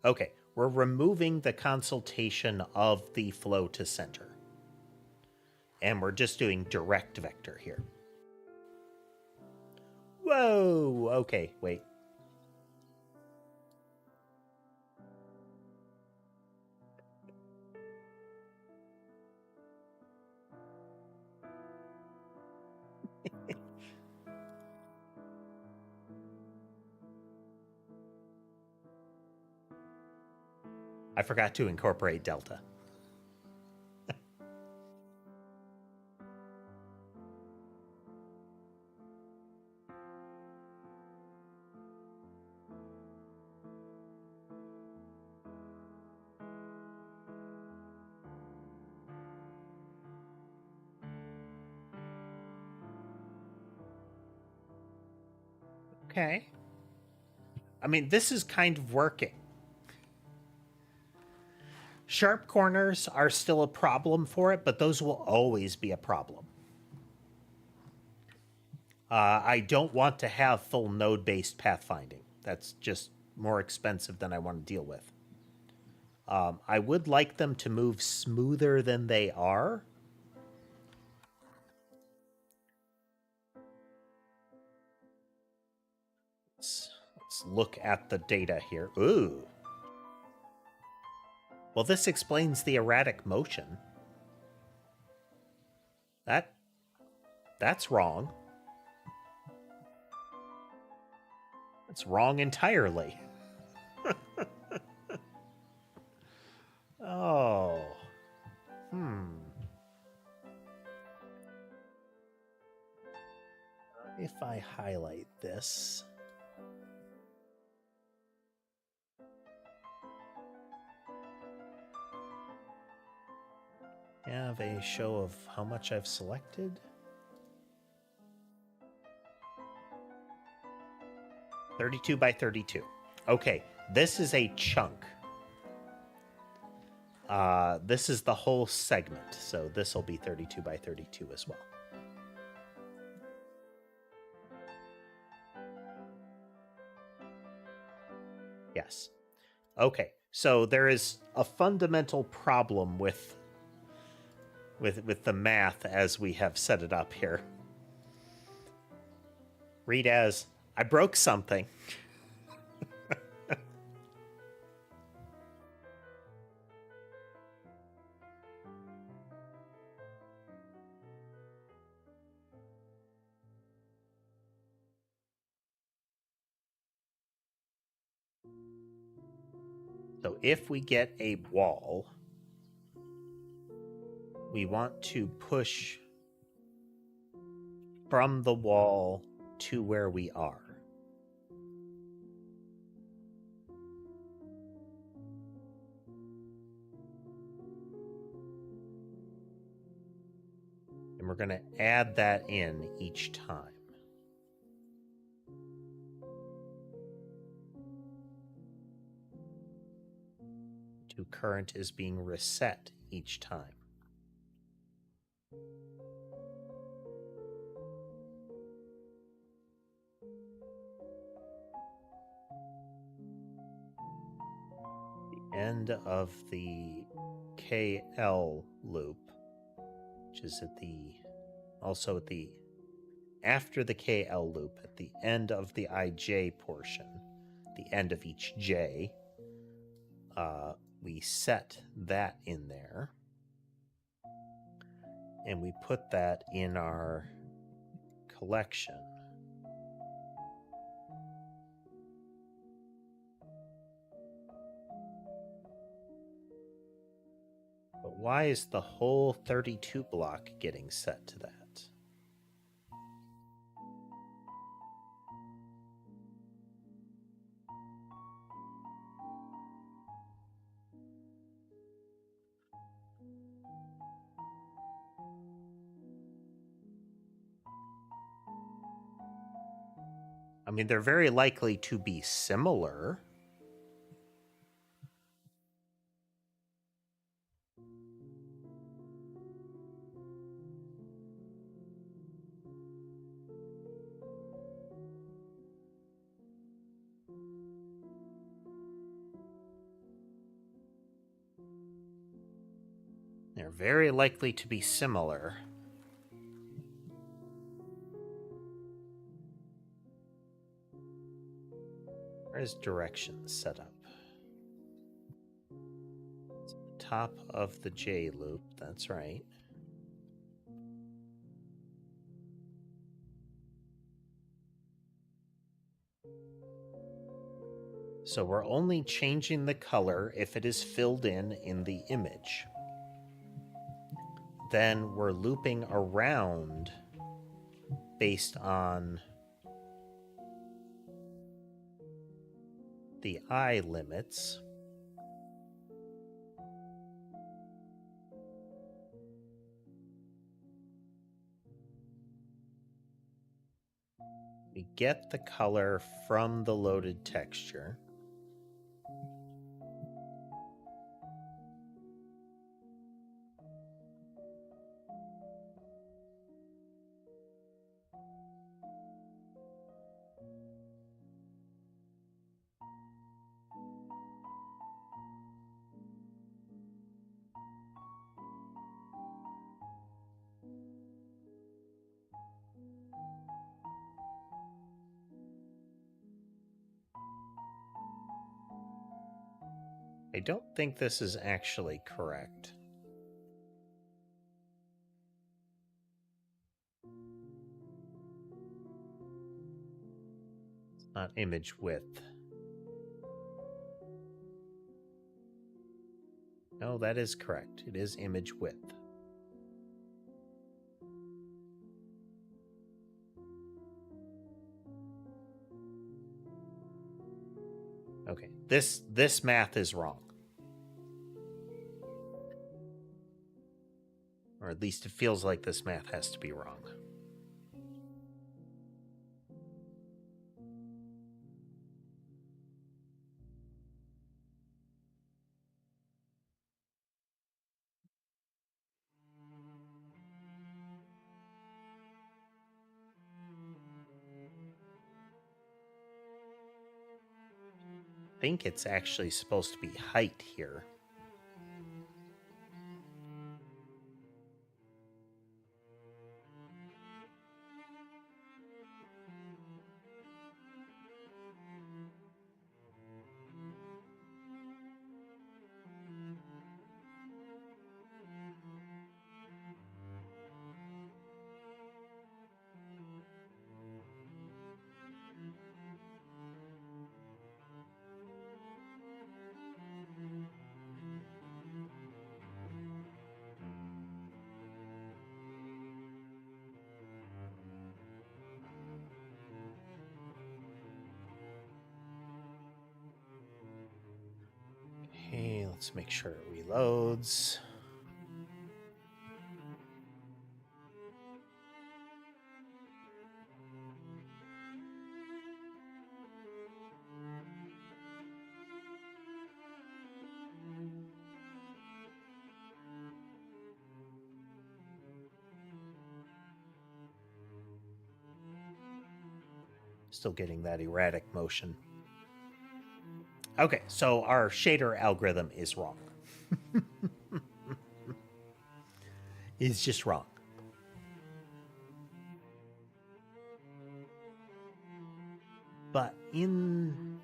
Okay, we're removing the consultation of the flow to center. And we're just doing direct vector here. Whoa! Okay, wait. I forgot to incorporate delta. Okay. I mean, this is kind of working. Sharp corners are still a problem for it, but those will always be a problem. I don't want to have full node-based pathfinding. That's just more expensive than I want to deal with. I would like them to move smoother than they are. Let's look at the data here. Ooh. Well, this explains the erratic motion. That's wrong. That's wrong entirely. Oh. If I highlight this... have a show of how much I've selected. 32 by 32. Okay, this is a chunk. this is the whole segment, so this will be 32 by 32 as well. Yes. Okay, so there is a fundamental problem with the math as we have set it up here. Read as, I broke something. So if we get a wall, we want to push from the wall to where we are. And we're going to add that in each time. To current is being reset each time. The end of the KL loop, which is at the also at the after the KL loop, at the end of the IJ portion, the end of each J, we set that in there. And we put that in our collection. But why is the whole 32 block getting set to that? I mean, they're very likely to be similar. They're very likely to be similar. Where's directions set up? It's at the top of the J loop, that's right. So we're only changing the color if it is filled in the image. Then we're looping around based on the I limits. We get the color from the loaded texture. I don't think this is actually correct. It's not image width. No, that is correct. It is image width. Okay, this math is wrong. Or at least it feels like this math has to be wrong. think it's actually supposed to be height here. Okay, let's make sure it reloads. Still getting that erratic motion. Okay, so our shader algorithm is wrong. It's just wrong. But in...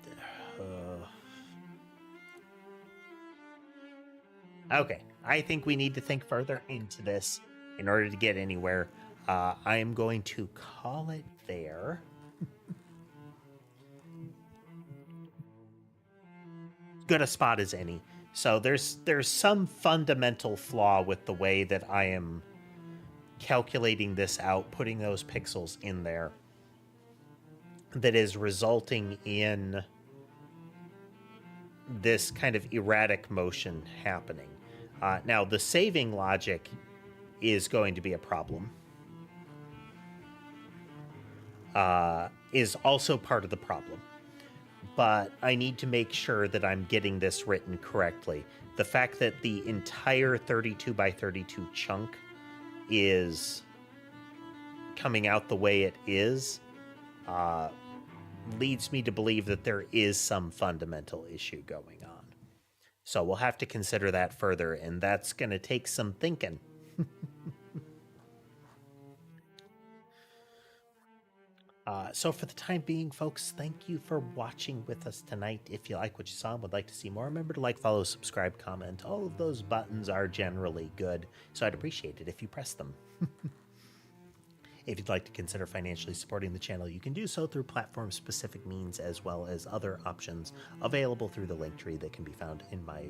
okay, I think we need to think further into this in order to get anywhere. I am going to call it there. Good a spot as any. So there's some fundamental flaw with the way that I am calculating this out, putting those pixels in there, that is resulting in this kind of erratic motion happening. Now, the saving logic is going to be a problem. Is also part of the problem. But I need to make sure that I'm getting this written correctly. The fact that the entire 32 by 32 chunk is coming out the way it is leads me to believe that there is some fundamental issue going on. So we'll have to consider that further, and that's going to take some thinking. So for the time being, folks, thank you for watching with us tonight. If you like what you saw and would like to see more, remember to like, follow, subscribe, comment. All of those buttons are generally good, so I'd appreciate it if you press them. If you'd like to consider financially supporting the channel, you can do so through platform-specific means as well as other options available through the link tree that can be found in my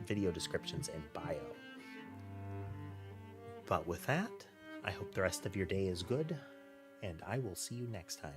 video descriptions and bio. But with that, I hope the rest of your day is good, and I will see you next time.